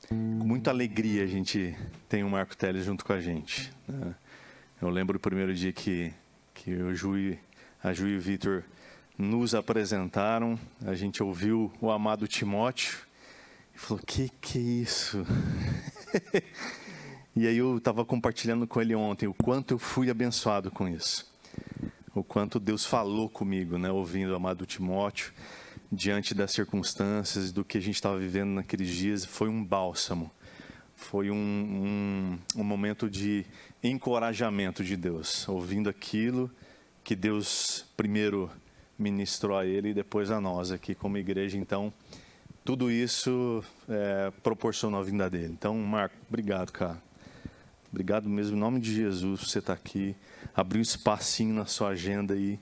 Com muita alegria a gente tem o Marco Teles junto com a gente, né? Eu lembro do primeiro dia que a Ju e o Vitor nos apresentaram, a gente ouviu o amado Timóteo e falou, que é isso? E aí eu estava compartilhando com ele ontem o quanto eu fui abençoado com isso. O quanto Deus falou comigo, né, ouvindo o amado Timóteo, diante das circunstâncias, do que a gente estava vivendo naqueles dias, foi um bálsamo. Foi um momento de encorajamento de Deus, ouvindo aquilo que Deus primeiro ministrou a ele e depois a nós aqui como igreja. Então, tudo isso proporcionou a vinda dele. Então, Marco, obrigado, cara. Obrigado mesmo, em nome de Jesus, por você estar aqui, abrir um espacinho na sua agenda aí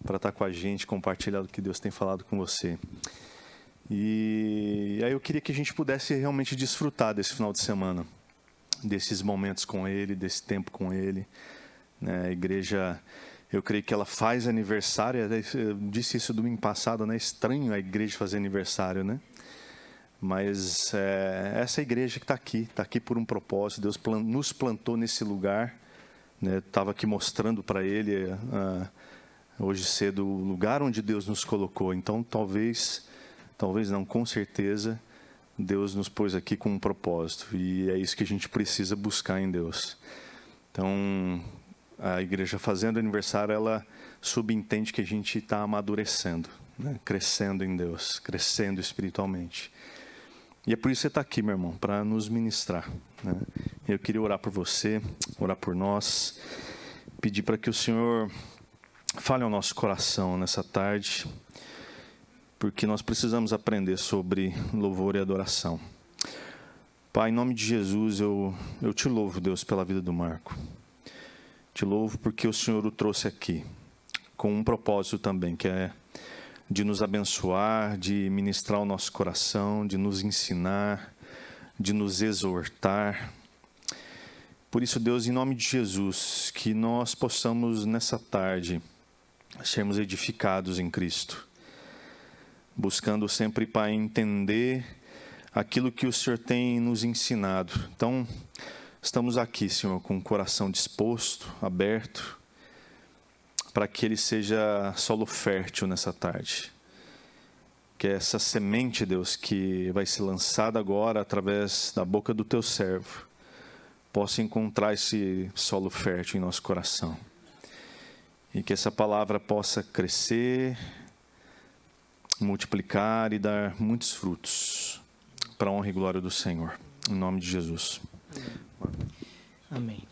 para estar com a gente, compartilhar o que Deus tem falado com você. E aí eu queria que a gente pudesse realmente desfrutar desse final de semana, desses momentos com Ele, desse tempo com Ele, né? A igreja, eu creio que ela faz aniversário, eu disse isso domingo passado, né? É estranho a igreja fazer aniversário, né? Mas essa igreja que está aqui por um propósito. Deus nos plantou nesse lugar, né? Estava aqui mostrando para ele hoje cedo o lugar onde Deus nos colocou. Então talvez não, com certeza Deus nos pôs aqui com um propósito, e é isso que a gente precisa buscar em Deus. Então a igreja fazendo aniversário, ela subentende que a gente está amadurecendo, né? Crescendo em Deus, crescendo espiritualmente. E é por isso que você está aqui, meu irmão, para nos ministrar, né? Eu queria orar por você, orar por nós, pedir para que o Senhor fale ao nosso coração nessa tarde, porque nós precisamos aprender sobre louvor e adoração. Pai, em nome de Jesus, eu te louvo, Deus, pela vida do Marco. Te louvo porque o Senhor o trouxe aqui, com um propósito também, que é de nos abençoar, de ministrar o nosso coração, de nos ensinar, de nos exortar. Por isso, Deus, em nome de Jesus, que nós possamos nessa tarde sermos edificados em Cristo, buscando sempre, Pai, entender aquilo que o Senhor tem nos ensinado. Então, estamos aqui, Senhor, com o coração disposto, aberto, para que ele seja solo fértil nessa tarde. Que essa semente, Deus, que vai ser lançada agora através da boca do teu servo, possa encontrar esse solo fértil em nosso coração. E que essa palavra possa crescer, multiplicar e dar muitos frutos, para a honra e glória do Senhor. Em nome de Jesus. Amém.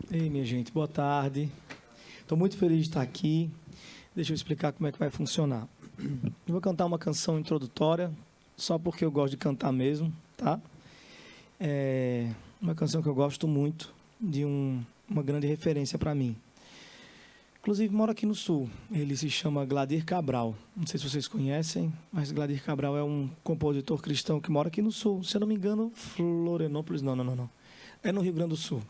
Ei, minha gente, boa tarde. Estou muito feliz de estar aqui. Deixa eu explicar como é que vai funcionar. Eu vou cantar uma canção introdutória, só porque eu gosto de cantar mesmo, tá? É uma canção que eu gosto muito, de uma grande referência para mim. Inclusive, mora aqui no Sul. Ele se chama Gladir Cabral. Não sei se vocês conhecem, mas Gladir Cabral é um compositor cristão que mora aqui no Sul. Se eu não me engano, Florianópolis, não. É no Rio Grande do Sul.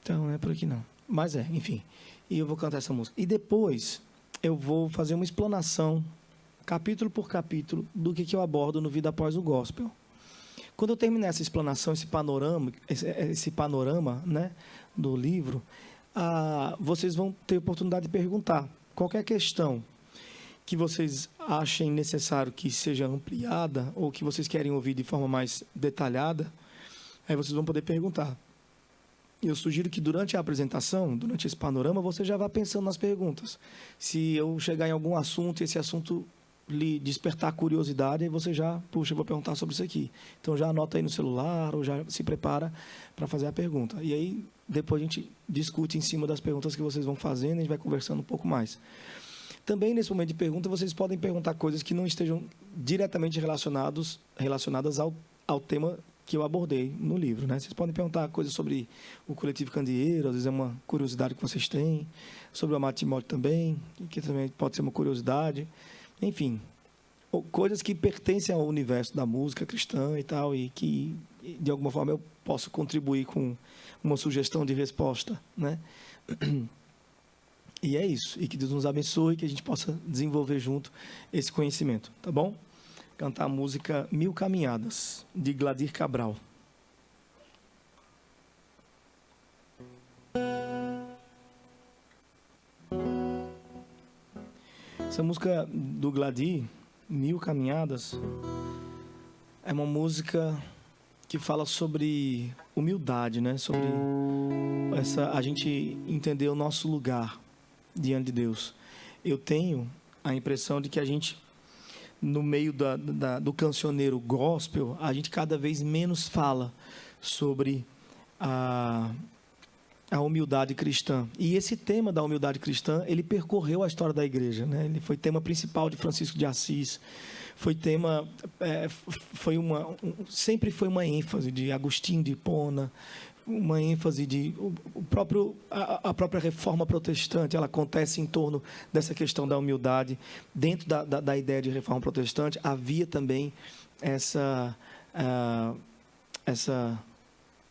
Então, não é por aqui não. Mas enfim. E eu vou cantar essa música. E depois eu vou fazer uma explanação, capítulo por capítulo, do que eu abordo no Vida Após o Gospel. Quando eu terminar essa explanação, esse panorama, né, do livro, vocês vão ter oportunidade de perguntar qualquer questão que vocês achem necessário que seja ampliada ou que vocês querem ouvir de forma mais detalhada, aí vocês vão poder perguntar. Eu sugiro que durante a apresentação, durante esse panorama, você já vá pensando nas perguntas. Se eu chegar em algum assunto e esse assunto lhe despertar curiosidade, aí você já, puxa, eu vou perguntar sobre isso aqui. Então já anota aí no celular ou já se prepara para fazer a pergunta. E aí depois a gente discute em cima das perguntas que vocês vão fazendo e a gente vai conversando um pouco mais. Também nesse momento de pergunta, vocês podem perguntar coisas que não estejam diretamente relacionadas ao tema que eu abordei no livro, né? Vocês podem perguntar coisas sobre o Coletivo Candeeiro, às vezes é uma curiosidade que vocês têm, sobre o amado Timóteo também, que também pode ser uma curiosidade. Enfim, coisas que pertencem ao universo da música cristã e tal, e que, de alguma forma, eu posso contribuir com uma sugestão de resposta, né? E é isso. E que Deus nos abençoe, que a gente possa desenvolver junto esse conhecimento, tá bom? cantar a música Mil Caminhadas, de Gladir Cabral. Essa música do Gladir, Mil Caminhadas, é uma música que fala sobre humildade, né? Sobre a gente entender o nosso lugar diante de Deus. Eu tenho a impressão de que a gente, no meio do cancioneiro gospel, a gente cada vez menos fala sobre a humildade cristã. E esse tema da humildade cristã, ele percorreu a história da igreja, né? Ele foi tema principal de Francisco de Assis, foi tema, sempre foi uma ênfase de Agostinho de Hipona, uma ênfase de a própria reforma protestante, ela acontece em torno dessa questão da humildade. Dentro da ideia de reforma protestante, havia também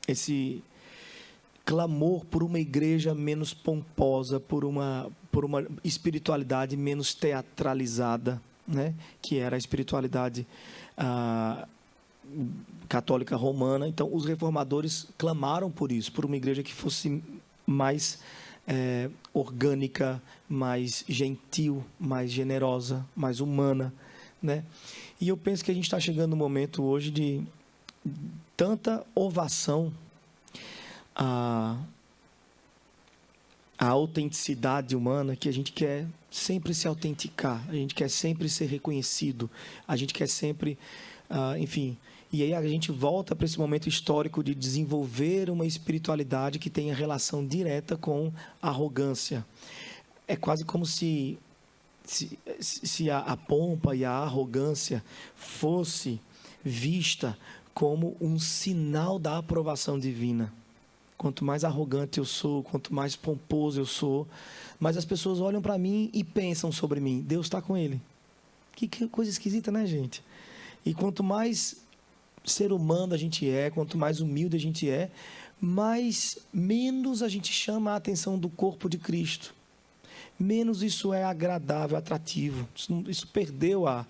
esse clamor por uma igreja menos pomposa, por uma espiritualidade menos teatralizada, né? Que era a espiritualidade católica romana. Então, os reformadores clamaram por isso, por uma igreja que fosse mais orgânica, mais gentil, mais generosa, mais humana, né? E eu penso que a gente está chegando no momento hoje de tanta ovação a autenticidade humana, que a gente quer sempre se autenticar, a gente quer sempre ser reconhecido, a gente quer sempre, enfim. E aí a gente volta para esse momento histórico de desenvolver uma espiritualidade que tenha relação direta com a arrogância. É quase como se a pompa e a arrogância fosse vista como um sinal da aprovação divina. Quanto mais arrogante eu sou, quanto mais pomposo eu sou, mas as pessoas olham para mim e pensam sobre mim, Deus está com ele. Que coisa esquisita, né, gente? E quanto mais ser humano a gente é, quanto mais humilde a gente é, menos a gente chama a atenção do corpo de Cristo. Menos isso é agradável, atrativo. Isso perdeu a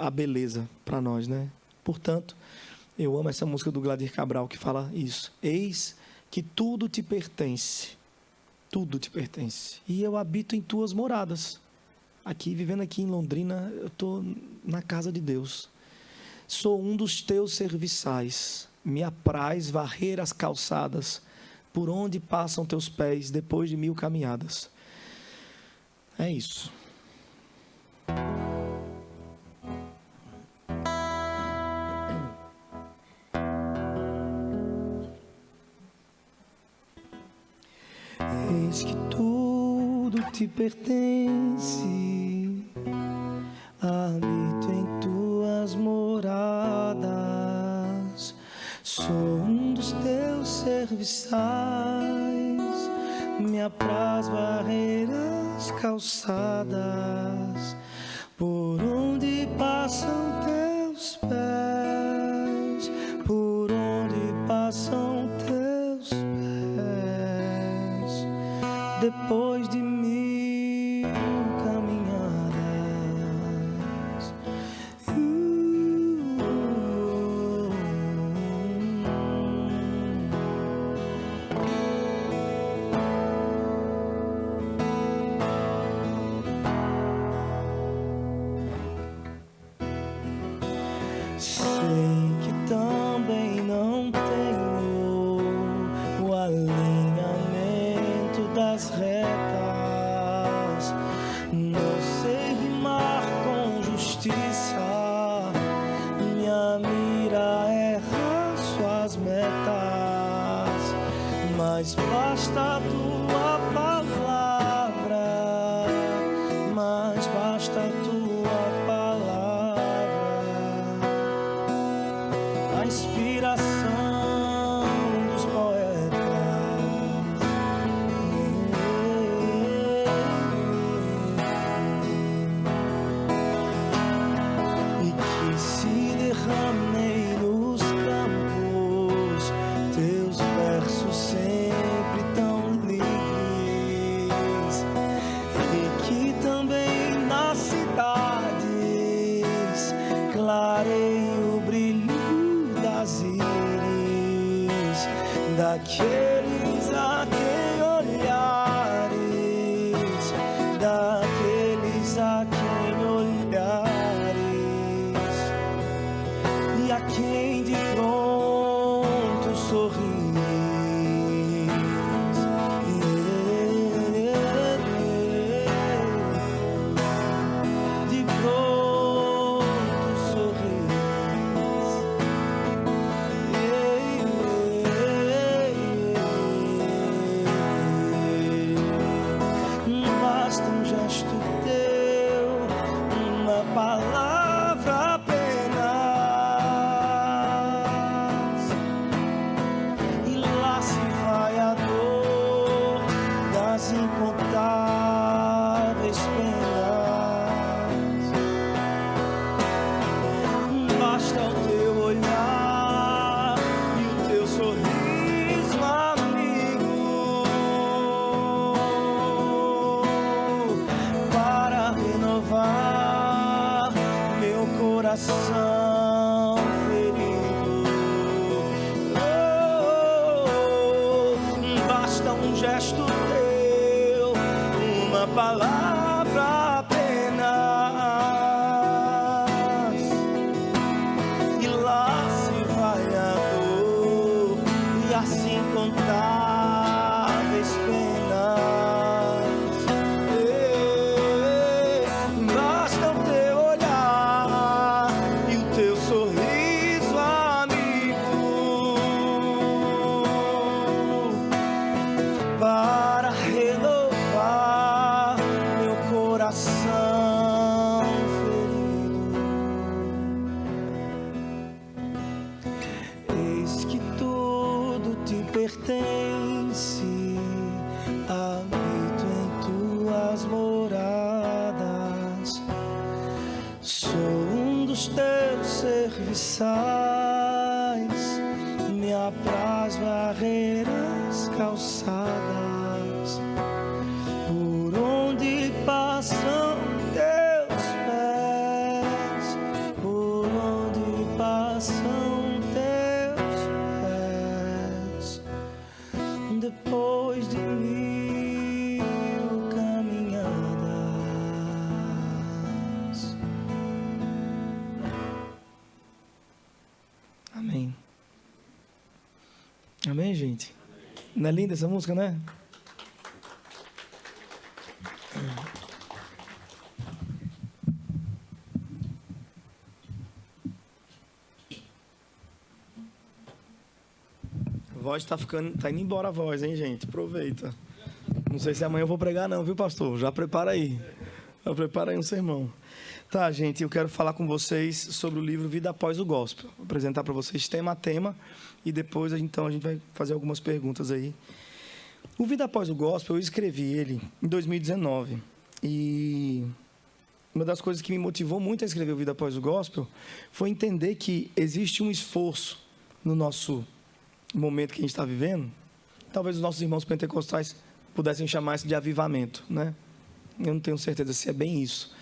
beleza para nós, né? Portanto, eu amo essa música do Gladir Cabral que fala isso. Eis que tudo te pertence. Tudo te pertence. E eu habito em tuas moradas. Vivendo aqui em Londrina, eu estou na casa de Deus. Sou um dos teus serviçais. Me apraz varrer as calçadas por onde passam teus pés depois de 1000 caminhadas. É isso. Eis que tudo te pertence, habito em tuas moradas, sou um dos teus serviçais, me apraz varrer as calçadas, por onde passam teus pés, por onde passam teus pés. Depois de 1000 caminhadas, sei que também não tenho o alinhamento das retas, não sei rimar com justiça, minha mira erra suas metas, mas basta a tua palavra, mas basta a tua palavra, a inspiração dos poetas. E que se derramem nos campos teus versos sempre tão livres, e que também na cidade daqueles a quem olhares, daqueles a quem olhares, e a quem de pronto sorris. De pronto sorris. Basta um gesto teu, uma palavra apenas, e lá se vai a dor das incontáveis penas. Basta o teu olhar e o teu sorriso, amigo, para renovar meu coração ferido. Basta um gesto teu, uma palavra apenas, e lá se vai a dor e as incontáveis penas. Basta o teu olhar e o teu sorriso, amigo, para renovar meu coração ferido. Eis que tudo te pertence, habito em tuas moradas. Sou um dos teus serviçais, me apraz varrer as calçadas por onde passam teus pés, por onde passam teus pés. Depois de 1000 caminhadas. Amém. Amém, gente? Não é linda essa música, né? A voz tá indo embora a voz, hein, gente? Aproveita. Não sei se amanhã eu vou pregar não, viu, pastor? Já prepara aí. Já prepara aí um sermão. Tá, gente, eu quero falar com vocês sobre o livro Vida Após o Gospel. Vou apresentar para vocês tema a tema e depois, então, a gente vai fazer algumas perguntas aí. O Vida Após o Gospel, eu escrevi ele em 2019. E uma das coisas que me motivou muito a escrever o Vida Após o Gospel foi entender que existe um esforço no nosso momento que a gente está vivendo. Talvez os nossos irmãos pentecostais pudessem chamar isso de avivamento, né? Eu não tenho certeza se é bem isso.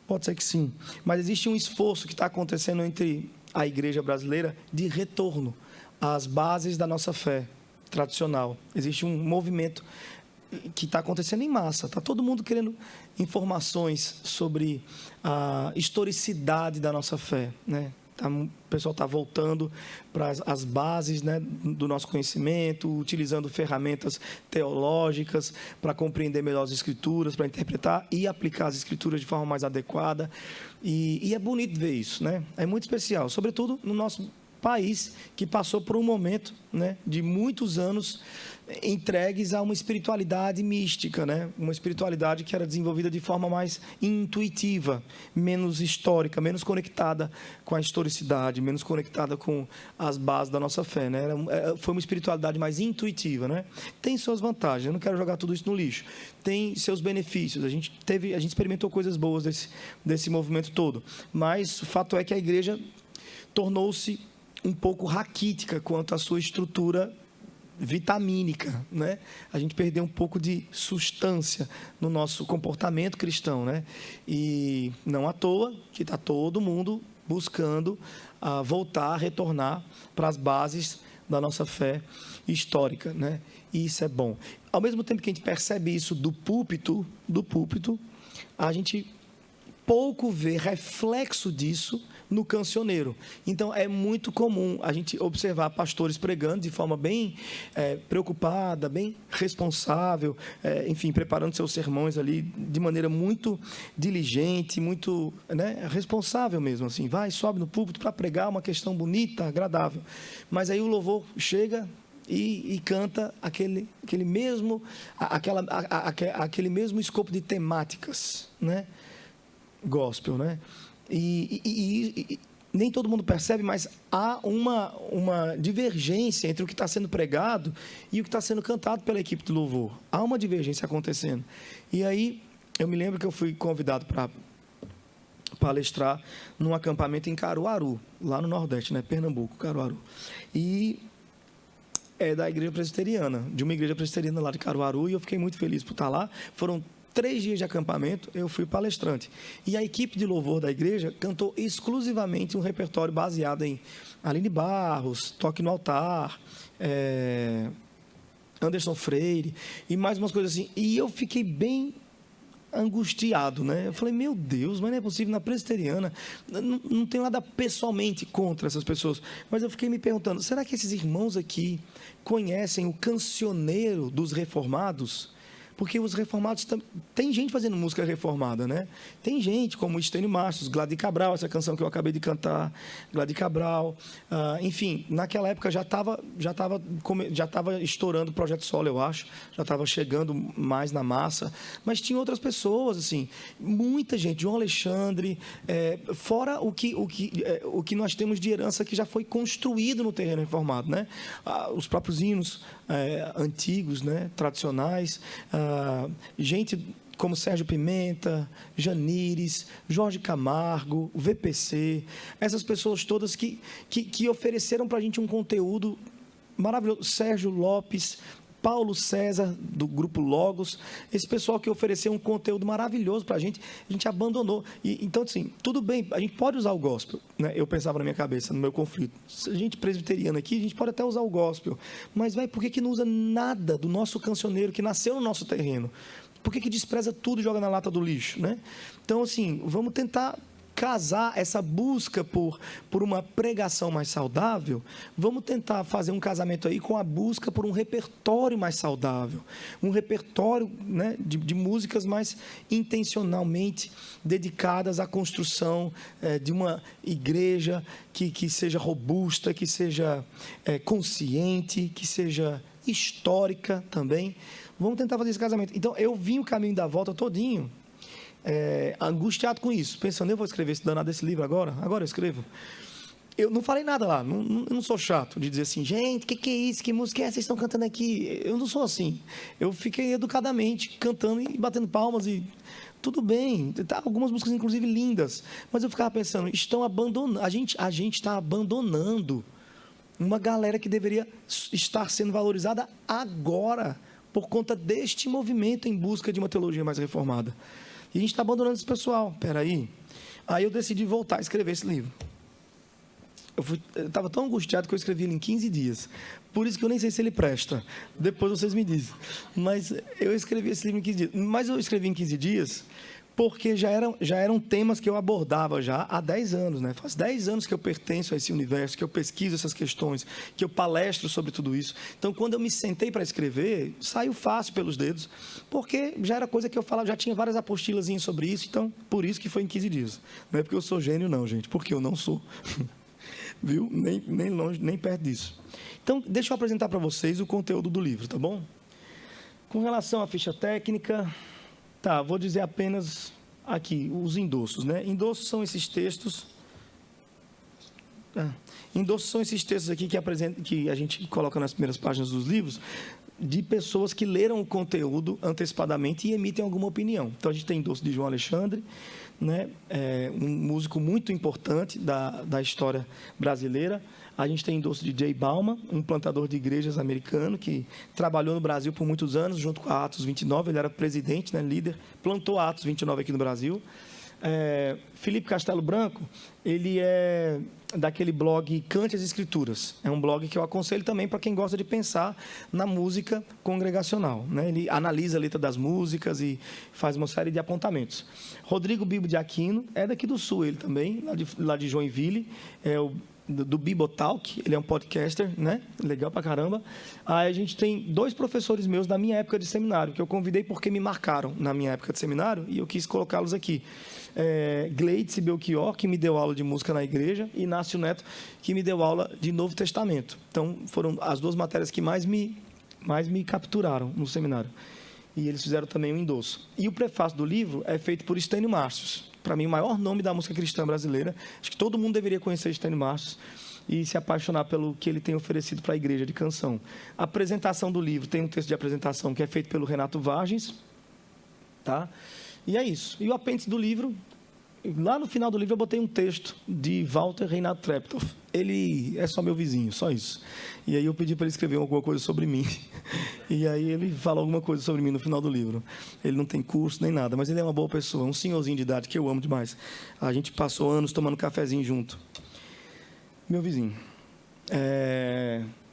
Pode ser que sim. Mas existe um esforço que está acontecendo entre a igreja brasileira de retorno às bases da nossa fé tradicional. Existe um movimento que está acontecendo em massa. Está todo mundo querendo informações sobre a historicidade da nossa fé, né? O pessoal está voltando para as bases, né, do nosso conhecimento, utilizando ferramentas teológicas para compreender melhor as Escrituras, para interpretar e aplicar as Escrituras de forma mais adequada. E é bonito ver isso, né? É muito especial, sobretudo no nosso país, que passou por um momento, né, de muitos anos entregues a uma espiritualidade mística, né? Uma espiritualidade que era desenvolvida de forma mais intuitiva, menos histórica, menos conectada com a historicidade, menos conectada com as bases da nossa fé, né? Foi uma espiritualidade mais intuitiva, né? Tem suas vantagens, eu não quero jogar tudo isso no lixo. Tem seus benefícios, a gente experimentou coisas boas desse movimento todo, mas o fato é que a igreja tornou-se um pouco raquítica quanto à sua estrutura vitamínica, né? A gente perdeu um pouco de substância no nosso comportamento cristão, né? E não à toa que está todo mundo buscando voltar, retornar para as bases da nossa fé histórica, né? E isso é bom. Ao mesmo tempo que a gente percebe isso do púlpito, a gente pouco vê reflexo disso no cancioneiro. Então, é muito comum a gente observar pastores pregando de forma bem preocupada, bem responsável, enfim, preparando seus sermões ali de maneira muito diligente, muito, né, responsável mesmo, assim, vai, sobe no púlpito para pregar uma questão bonita, agradável. Mas aí o louvor chega e canta aquele mesmo escopo de temáticas, né? Gospel, né? E nem todo mundo percebe, mas há uma divergência entre o que está sendo pregado e o que está sendo cantado pela equipe de louvor. Há uma divergência acontecendo. E aí, eu me lembro que eu fui convidado para palestrar num acampamento em Caruaru, lá no Nordeste, né? Pernambuco, Caruaru. E é da igreja presbiteriana, de uma igreja presbiteriana lá de Caruaru, e eu fiquei muito feliz por estar lá. Foram 3 dias de acampamento, eu fui palestrante. E a equipe de louvor da igreja cantou exclusivamente um repertório baseado em Aline Barros, Toque no Altar, Anderson Freire, e mais umas coisas assim. E eu fiquei bem angustiado, né? Eu falei, meu Deus, mas não é possível, na presbiteriana, não tenho nada pessoalmente contra essas pessoas, mas eu fiquei me perguntando, será que esses irmãos aqui conhecem o cancioneiro dos reformados? Porque os reformados... Tem gente fazendo música reformada, né? Tem gente como Estênio Mastros, Gladys Cabral, essa canção que eu acabei de cantar, Gladys Cabral. Enfim, naquela época já estava estourando o Projeto Solo, eu acho. Já estava chegando mais na massa. Mas tinha outras pessoas, assim. Muita gente. João Alexandre. Fora o que nós temos de herança que já foi construído no terreno reformado, né? Os próprios hinos antigos, né? Tradicionais. Gente como Sérgio Pimenta, Janires, Jorge Camargo, VPC, essas pessoas todas que ofereceram para a gente um conteúdo maravilhoso. Sérgio Lopes, Paulo César, do Grupo Logos, esse pessoal que ofereceu um conteúdo maravilhoso para a gente abandonou. Então, assim, tudo bem, a gente pode usar o gospel, né? Eu pensava na minha cabeça, no meu conflito. Se a gente presbiteriana aqui, a gente pode até usar o gospel, mas, por que não usa nada do nosso cancioneiro que nasceu no nosso terreno? Por que despreza tudo e joga na lata do lixo, né? Então, assim, vamos tentar casar essa busca por uma pregação mais saudável, vamos tentar fazer um casamento aí com a busca por um repertório mais saudável, um repertório, né, de músicas mais intencionalmente dedicadas à construção de uma igreja que seja robusta, que seja consciente, que seja histórica também. Vamos tentar fazer esse casamento. Então, eu vim o caminho da volta todinho, angustiado com isso, pensando, eu vou escrever esse danado desse livro agora eu escrevo. Eu não falei nada lá, eu não sou chato de dizer assim, gente, que é isso, que música é essa que vocês estão cantando aqui? Eu não sou assim. Eu fiquei educadamente cantando e batendo palmas e tudo bem, algumas músicas inclusive lindas, mas eu ficava pensando, estão abandonando, a gente está abandonando uma galera que deveria estar sendo valorizada agora, por conta deste movimento em busca de uma teologia mais reformada. E a gente está abandonando esse pessoal. Espera aí. Aí eu decidi voltar a escrever esse livro. Eu estava tão angustiado que eu escrevi ele em 15 dias. Por isso que eu nem sei se ele presta. Depois vocês me dizem. Mas eu escrevi esse livro em 15 dias. Mas eu escrevi em 15 dias porque já eram temas que eu abordava já há 10 anos, né? Faz 10 anos que eu pertenço a esse universo, que eu pesquiso essas questões, que eu palestro sobre tudo isso. Então, quando eu me sentei para escrever, saiu fácil pelos dedos, porque já era coisa que eu falava, já tinha várias apostilazinhas sobre isso, então, por isso que foi em 15 dias. Não é porque eu sou gênio, não, gente, porque eu não sou. Viu? Nem longe, nem perto disso. Então, deixa eu apresentar para vocês o conteúdo do livro, tá bom? Com relação à ficha técnica... Tá, vou dizer apenas aqui, os endossos, né? Endossos são esses textos... Endossos são esses textos aqui que a gente coloca nas primeiras páginas dos livros, de pessoas que leram o conteúdo antecipadamente e emitem alguma opinião. Então, a gente tem endosso de João Alexandre, né? Um músico muito importante da história brasileira. A gente tem endosso de Jay Bauman, um plantador de igrejas americano que trabalhou no Brasil por muitos anos, junto com a Atos 29. Ele era presidente, né, líder, plantou a Atos 29 aqui no Brasil. Felipe Castelo Branco, ele é daquele blog Cante as Escrituras. É um blog que eu aconselho também para quem gosta de pensar na música congregacional, né? Ele analisa a letra das músicas e faz uma série de apontamentos. Rodrigo Bibo de Aquino, é daqui do Sul ele também, lá de Joinville, é o do Bibotalk, ele é um podcaster, né? Legal pra caramba. Aí a gente tem 2 professores meus da minha época de seminário, que eu convidei porque me marcaram na minha época de seminário e eu quis colocá-los aqui. Gleides Belchior, que me deu aula de música na igreja, e Inácio Neto, que me deu aula de Novo Testamento. Então, foram as 2 matérias que mais me capturaram no seminário. E eles fizeram também um endosso. E o prefácio do livro é feito por Estênio Márcios, para mim, o maior nome da música cristã brasileira. Acho que todo mundo deveria conhecer Estênio Márcios e se apaixonar pelo que ele tem oferecido para a igreja de canção. A apresentação do livro, tem um texto de apresentação que é feito pelo Renato Vargens, tá? E é isso. E o apêndice do livro, lá no final do livro eu botei um texto de Walter Reinhard Treptow. Ele é só meu vizinho, só isso. E aí eu pedi para ele escrever alguma coisa sobre mim. E aí ele fala alguma coisa sobre mim no final do livro. Ele não tem curso nem nada, mas ele é uma boa pessoa, um senhorzinho de idade que eu amo demais. A gente passou anos tomando cafezinho junto. Meu vizinho.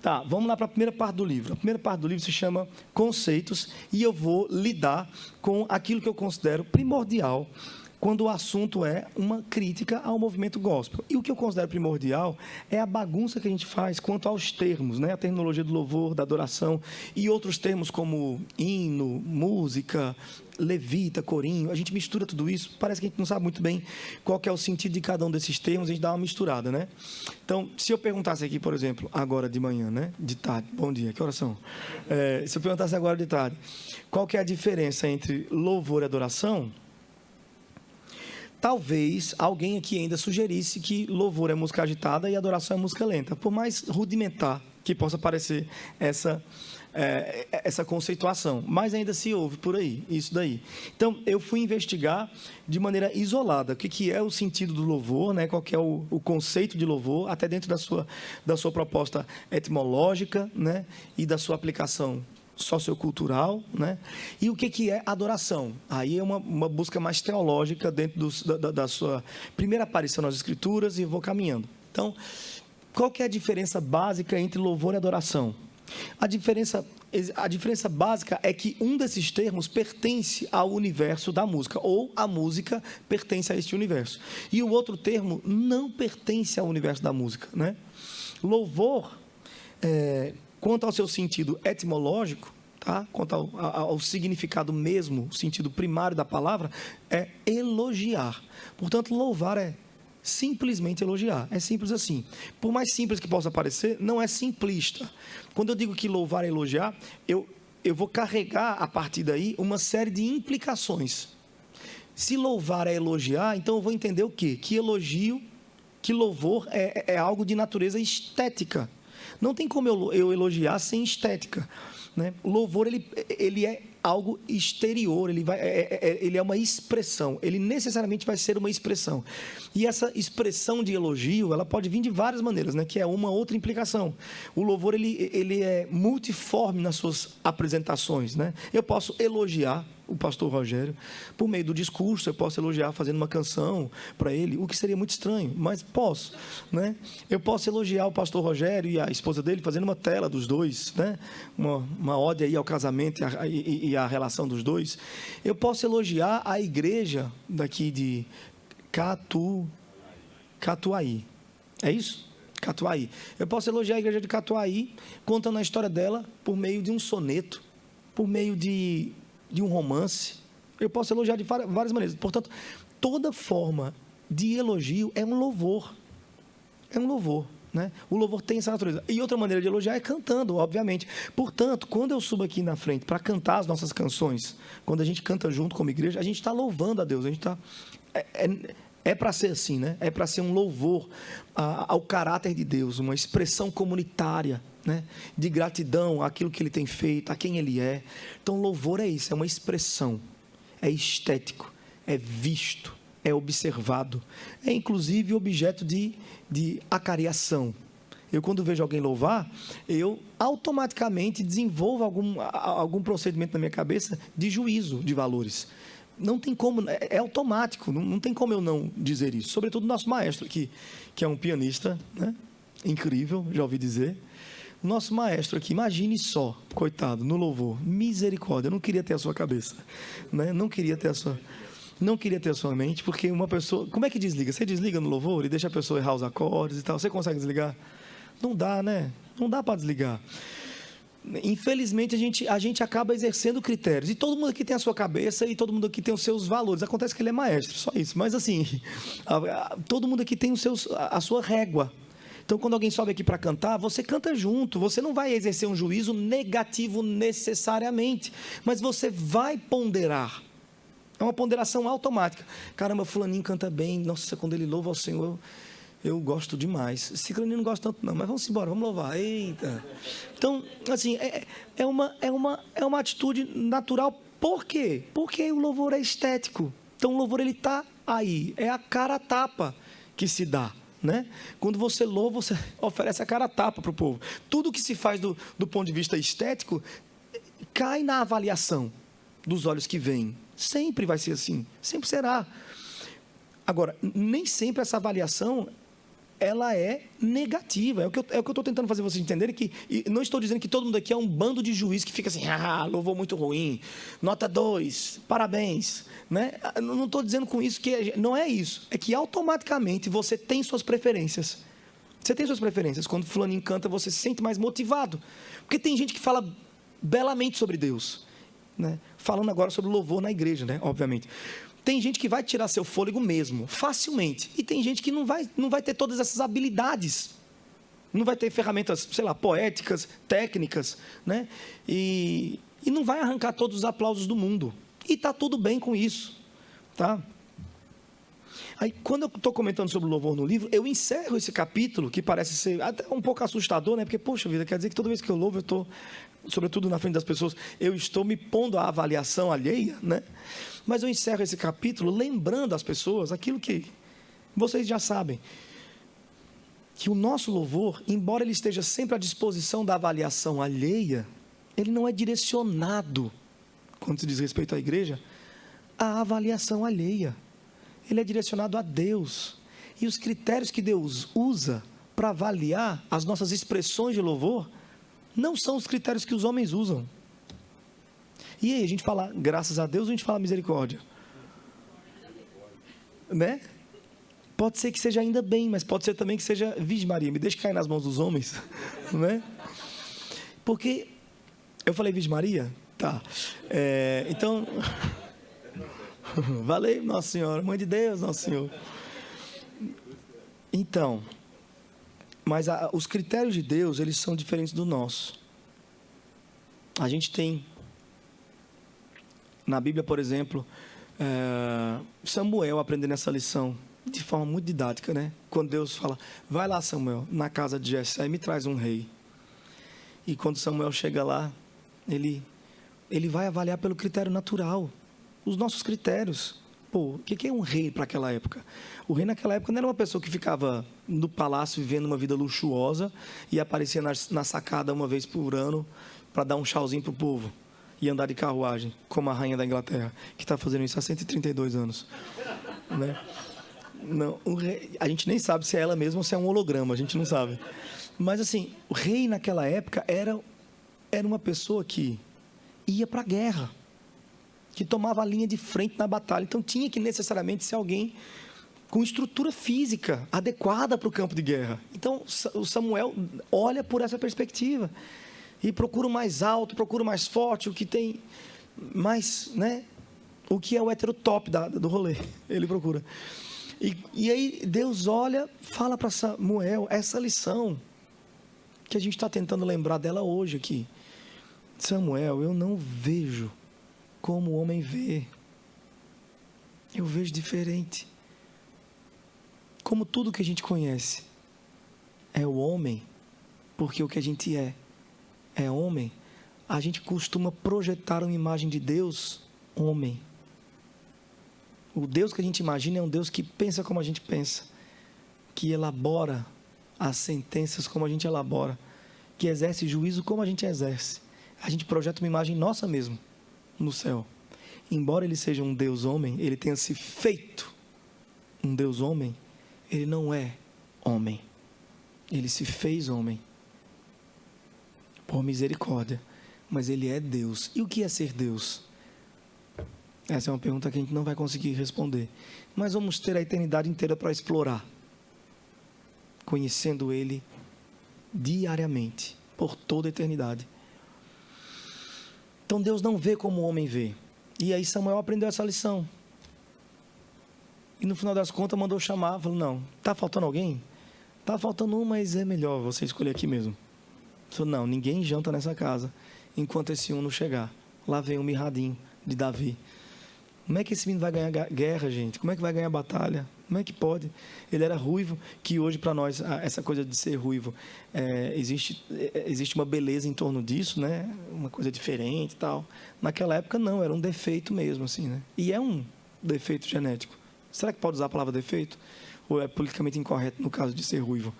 Tá, vamos lá para a primeira parte do livro. A primeira parte do livro se chama Conceitos e eu vou lidar com aquilo que eu considero primordial quando o assunto é uma crítica ao movimento gospel. E o que eu considero primordial é a bagunça que a gente faz quanto aos termos, né? A terminologia do louvor, da adoração, e outros termos como hino, música, levita, corinho. A gente mistura tudo isso, parece que a gente não sabe muito bem qual que é o sentido de cada um desses termos, a gente dá uma misturada, né? Então, se eu perguntasse aqui, por exemplo, agora de manhã, né? De tarde, bom dia, que horas são? Se eu perguntasse agora de tarde, qual que é a diferença entre louvor e adoração? Talvez alguém aqui ainda sugerisse que louvor é música agitada e adoração é música lenta, por mais rudimentar que possa parecer essa conceituação, mas ainda se ouve por aí, isso daí. Então, eu fui investigar de maneira isolada o que é o sentido do louvor, né? Qual que é o conceito de louvor, até dentro da sua proposta etimológica, né? E da sua aplicação sociocultural, né? E o que é adoração? Aí é uma busca mais teológica dentro da sua primeira aparição nas Escrituras e vou caminhando. Então, qual que é a diferença básica entre louvor e adoração? A diferença básica é que um desses termos pertence ao universo da música, ou a música pertence a este universo. E o outro termo não pertence ao universo da música, né? Louvor, quanto ao seu sentido etimológico, tá? Quanto ao significado mesmo, o sentido primário da palavra, é elogiar. Portanto, louvar é simplesmente elogiar. É simples assim. Por mais simples que possa parecer, não é simplista. Quando eu digo que louvar é elogiar, eu vou carregar a partir daí uma série de implicações. Se louvar é elogiar, então eu vou entender o quê? Que elogio, que louvor é algo de natureza estética. Não tem como eu elogiar sem estética, né? O louvor ele é algo exterior, ele é uma expressão, ele necessariamente vai ser uma expressão. E essa expressão de elogio, ela pode vir de várias maneiras, né? Que é uma outra implicação. O louvor ele é multiforme nas suas apresentações, né? Eu posso elogiar o pastor Rogério por meio do discurso, eu posso elogiar fazendo uma canção para ele, o que seria muito estranho, mas posso, né? Eu posso elogiar o pastor Rogério e a esposa dele fazendo uma tela dos dois, né? Uma ode aí ao casamento e à relação dos dois. Eu posso elogiar a igreja daqui de Catuaí. É isso? Catuaí. Eu posso elogiar a igreja de Catuaí contando a história dela por meio de um soneto, por meio de um romance. Eu posso elogiar de várias maneiras. Portanto, toda forma de elogio é um louvor. É um louvor, né? O louvor tem essa natureza. E outra maneira de elogiar é cantando, obviamente. Portanto, quando eu subo aqui na frente para cantar as nossas canções, quando a gente canta junto como igreja, a gente está louvando a Deus. A gente está... É para ser assim, né? É para ser um louvor ao caráter de Deus, uma expressão comunitária, né? De gratidão àquilo que Ele tem feito, a quem Ele é. Então, louvor é isso, é uma expressão, é estético, é visto, é observado, é inclusive objeto de acariação. Eu, quando vejo alguém louvar, eu automaticamente desenvolvo algum procedimento na minha cabeça de juízo de valores. não tem como, é automático, não tem como eu não dizer isso. Sobretudo o nosso maestro aqui, que é um pianista, né? Incrível, já ouvi dizer. Nosso maestro aqui, imagine só, coitado, no louvor, misericórdia, eu não queria ter a sua cabeça, né? Não queria ter a sua mente, porque uma pessoa, como é que desliga? Você desliga no louvor e deixa a pessoa errar os acordes e tal, você consegue desligar? Não dá, né? Não dá para desligar. Infelizmente, a gente acaba exercendo critérios. E todo mundo aqui tem a sua cabeça e todo mundo aqui tem os seus valores. Acontece que ele é maestro, só isso. Mas, assim, todo mundo aqui tem a sua régua. Então, quando alguém sobe aqui para cantar, você canta junto. Você não vai exercer um juízo negativo necessariamente. Mas você vai ponderar. É uma ponderação automática. Caramba, fulaninho canta bem. Nossa, quando ele louva ao Senhor... eu gosto demais. Ciclaninho não gosta tanto não, mas vamos embora, vamos louvar. Eita. Então, assim, é uma atitude natural. Por quê? Porque o louvor é estético. Então, o louvor, ele está aí. É a cara a tapa que se dá, né? Quando você louva, você oferece a cara a tapa para o povo. Tudo que se faz do ponto de vista estético cai na avaliação dos olhos que veem. Sempre vai ser assim. Sempre será. Agora, nem sempre essa avaliação... ela é negativa. É o que eu estou tentando fazer vocês entenderem, que e não estou dizendo que todo mundo aqui é um bando de juiz que fica assim, louvor muito ruim, nota 2, parabéns, né? Não estou dizendo com isso que não é isso. É que automaticamente você tem suas preferências. Você tem suas preferências. Quando fulaninho canta, você se sente mais motivado. Porque tem gente que fala belamente sobre Deus, né? Falando agora sobre louvor na igreja, né? Obviamente. Tem gente que vai tirar seu fôlego mesmo, facilmente. E tem gente que não vai ter todas essas habilidades. Não vai ter ferramentas, sei lá, poéticas, técnicas, né? E não vai arrancar todos os aplausos do mundo. E está tudo bem com isso, tá? Aí, quando eu estou comentando sobre o louvor no livro, eu encerro esse capítulo, que parece ser até um pouco assustador, né? Porque, poxa vida, quer dizer que toda vez que eu louvo, eu estou, sobretudo na frente das pessoas, eu estou me pondo à avaliação alheia, né? Mas eu encerro esse capítulo lembrando às pessoas aquilo que vocês já sabem, que o nosso louvor, embora ele esteja sempre à disposição da avaliação alheia, ele não é direcionado, quando se diz respeito à igreja, à avaliação alheia. Ele é direcionado a Deus. E os critérios que Deus usa para avaliar as nossas expressões de louvor não são os critérios que os homens usam. E aí, a gente fala graças a Deus ou a gente fala misericórdia? Né? Pode ser que seja ainda bem, mas pode ser também que seja Virgem Maria, me deixe cair nas mãos dos homens. Né? Porque, eu falei Virgem Maria? Tá. Então, valeu, Nossa Senhora, Mãe de Deus, Nosso Senhor. Então, mas os critérios de Deus, eles são diferentes do nosso. A gente tem... Na Bíblia, por exemplo, Samuel aprendendo essa lição de forma muito didática, né? Quando Deus fala, vai lá, Samuel, na casa de Jessé, me traz um rei. E quando Samuel chega lá, ele vai avaliar pelo critério natural, os nossos critérios. Pô, o que é um rei para aquela época? O rei naquela época não era uma pessoa que ficava no palácio vivendo uma vida luxuosa e aparecia na sacada uma vez por ano para dar um chauzinho para o povo e andar de carruagem, como a rainha da Inglaterra, que está fazendo isso há 132 anos. Né? Não, a gente nem sabe se é ela mesma ou se é um holograma, a gente não sabe. Mas, assim, o rei naquela época era uma pessoa que ia para a guerra, que tomava a linha de frente na batalha. Então, tinha que necessariamente ser alguém com estrutura física adequada para o campo de guerra. Então, o Samuel olha por essa perspectiva e procura o mais alto, procura o mais forte, o que tem mais, né? O que é o heterotop do rolê, ele procura. E aí Deus olha, fala para Samuel essa lição que a gente está tentando lembrar dela hoje aqui. Samuel, eu não vejo como o homem vê. Eu vejo diferente. Como tudo que a gente conhece é o homem, porque o que a gente é homem, a gente costuma projetar uma imagem de Deus, homem. O Deus que a gente imagina é um Deus que pensa como a gente pensa, que elabora as sentenças como a gente elabora, que exerce juízo como a gente exerce. A gente projeta uma imagem nossa mesmo no céu. embora ele seja um Deus homem, ele tenha se feito um Deus homem, ele não é homem. Ele se fez homem por misericórdia, mas ele é Deus. E o que é ser Deus? Essa é uma pergunta que a gente não vai conseguir responder, mas vamos ter a eternidade inteira para explorar, conhecendo ele diariamente, por toda a eternidade. Então Deus não vê como o homem vê. E aí Samuel aprendeu essa lição. E no final das contas mandou chamar, falou, não, está faltando alguém? Está faltando um, mas é melhor você escolher aqui mesmo. Falou, não, ninguém janta nessa casa enquanto esse um não chegar. Lá vem o mirradinho de Davi. Como é que esse menino vai ganhar guerra, gente? Como é que vai ganhar batalha? Como é que pode? Ele era ruivo, que hoje para nós, essa coisa de ser ruivo, existe uma beleza em torno disso, né? Uma coisa diferente e tal. Naquela época não, era um defeito mesmo, assim, né? E é um defeito genético. Será que pode usar a palavra defeito? Ou é politicamente incorreto no caso de ser ruivo?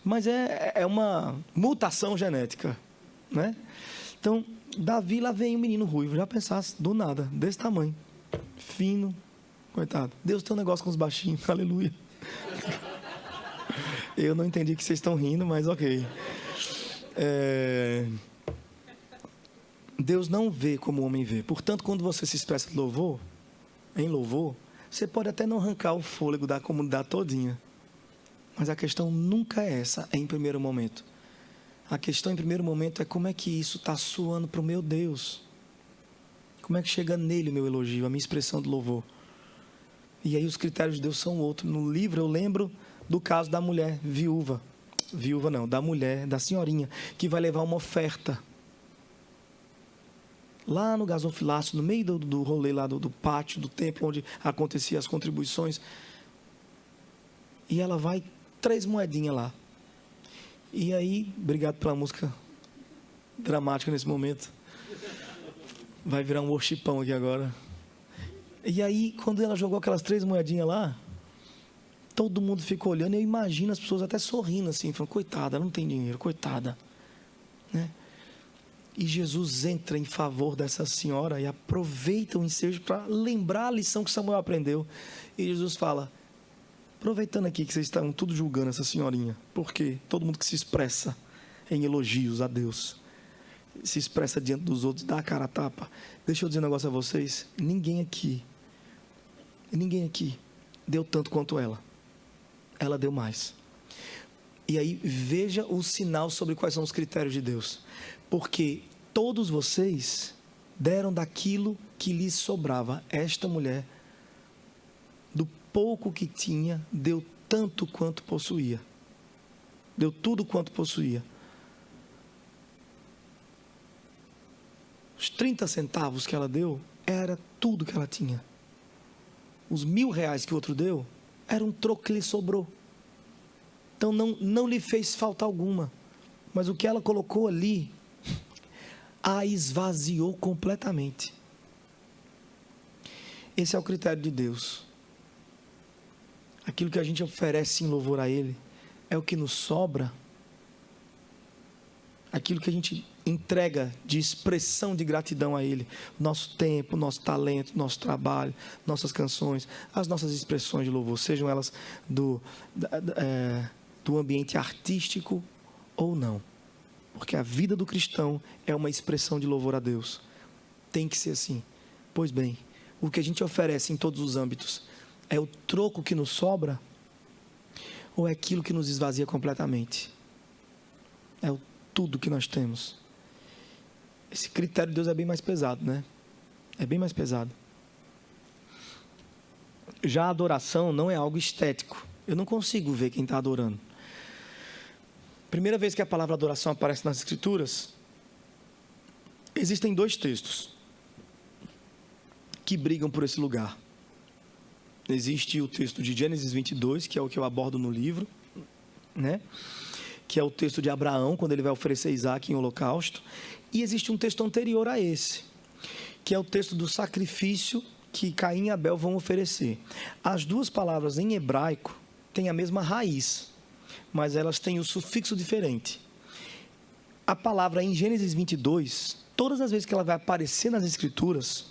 Mas é uma mutação genética, né? Então, Davi, lá vem um menino ruivo, já pensasse, do nada, desse tamanho, fino, coitado. Deus tem um negócio com os baixinhos, aleluia. Eu não entendi que vocês estão rindo, mas ok. Deus não vê como o homem vê. Portanto, quando você se expressa em louvor, você pode até não arrancar o fôlego da comunidade todinha. Mas a questão nunca é essa em primeiro momento. A questão em primeiro momento é como é que isso está soando para o meu Deus. Como é que chega nele o meu elogio, a minha expressão de louvor. E aí os critérios de Deus são outros. No livro eu lembro do caso da mulher viúva. Viúva não, da mulher, da senhorinha, que vai levar uma oferta. Lá no gasofilácio, no meio do rolê lá do pátio, do templo, onde aconteciam as contribuições. E ela vai, 3 moedinhas lá. E aí, obrigado pela música dramática nesse momento. Vai virar um worshipão aqui agora. E aí, quando ela jogou aquelas 3 moedinhas lá, todo mundo ficou olhando. E eu imagino as pessoas até sorrindo assim, falando, coitada, ela não tem dinheiro, coitada. Né? E Jesus entra em favor dessa senhora e aproveita o ensejo para lembrar a lição que Samuel aprendeu. E Jesus fala, aproveitando aqui que vocês estão tudo julgando essa senhorinha, porque todo mundo que se expressa em elogios a Deus, se expressa diante dos outros, dá a cara a tapa. Deixa eu dizer um negócio a vocês, ninguém aqui deu tanto quanto ela. Ela deu mais. E aí veja o sinal sobre quais são os critérios de Deus. Porque todos vocês deram daquilo que lhes sobrava. Esta mulher, do pouco que tinha, deu tanto quanto possuía. Deu tudo quanto possuía. Os 30 centavos que ela deu, era tudo que ela tinha. Os R$1.000 que o outro deu, era um troco que lhe sobrou. Então não lhe fez falta alguma. Mas o que ela colocou ali, a esvaziou completamente. Esse é o critério de Deus. Aquilo que a gente oferece em louvor a Ele, é o que nos sobra. Aquilo que a gente entrega de expressão de gratidão a Ele. Nosso tempo, nosso talento, nosso trabalho, nossas canções, as nossas expressões de louvor, sejam elas do ambiente artístico ou não. Porque a vida do cristão é uma expressão de louvor a Deus. Tem que ser assim. Pois bem, o que a gente oferece em todos os âmbitos é o troco que nos sobra ou é aquilo que nos esvazia completamente? É o tudo que nós temos. Esse critério de Deus é bem mais pesado, né? É bem mais pesado. Já a adoração não é algo estético. Eu não consigo ver quem está adorando. Primeira vez que a palavra adoração aparece nas Escrituras, existem 2 textos que brigam por esse lugar. Existe o texto de Gênesis 22, que é o que eu abordo no livro, né? Que é o texto de Abraão, quando ele vai oferecer Isaac em holocausto. E existe um texto anterior a esse, que é o texto do sacrifício que Caim e Abel vão oferecer. As 2 palavras em hebraico têm a mesma raiz, mas elas têm o sufixo diferente. A palavra em Gênesis 22, todas as vezes que ela vai aparecer nas Escrituras,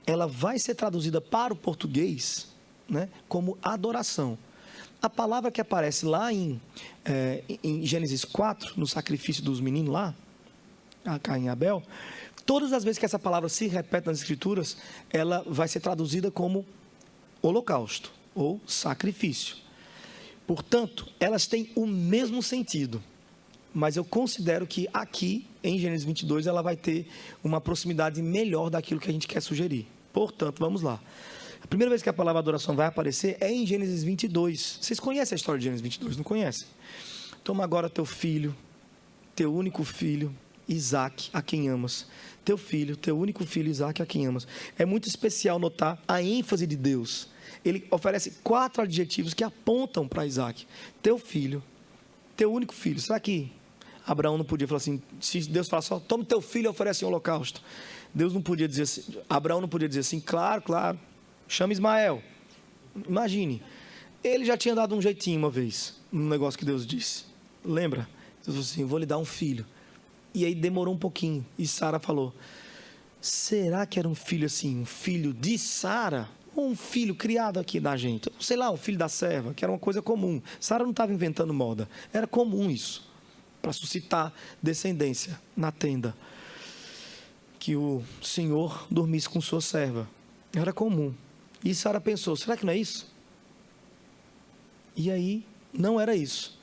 ela vai ser traduzida para o português, né, como adoração. A palavra que aparece lá em Gênesis 4, no sacrifício dos meninos lá, a Caim e Abel, todas as vezes que essa palavra se repete nas Escrituras, ela vai ser traduzida como holocausto ou sacrifício. Portanto, elas têm o mesmo sentido, mas eu considero que aqui, em Gênesis 22, ela vai ter uma proximidade melhor daquilo que a gente quer sugerir. Portanto, vamos lá. A primeira vez que a palavra adoração vai aparecer é em Gênesis 22. Vocês conhecem a história de Gênesis 22, não conhecem? Toma agora teu filho, teu único filho, Isaque, a quem amas. Teu filho, teu único filho, Isaque, a quem amas. É muito especial notar a ênfase de Deus. Ele oferece 4 adjetivos que apontam para Isaque. Teu filho, teu único filho. Será que Abraão não podia falar assim, se Deus fala só, toma teu filho e oferece um holocausto? Deus não podia dizer assim, Abraão não podia dizer assim, claro, chama Ismael. Imagine, ele já tinha dado um jeitinho uma vez, no negócio que Deus disse. Lembra? Deus falou assim, vou lhe dar um filho. E aí demorou um pouquinho, e Sara falou, será que era um filho assim, um filho de Sara? Ou um filho criado aqui da gente? Sei lá, um filho da serva, que era uma coisa comum. Sara não estava inventando moda, era comum isso, para suscitar descendência na tenda. Que o Senhor dormisse com sua serva. Era comum. E Sara pensou, será que não é isso? E aí, não era isso.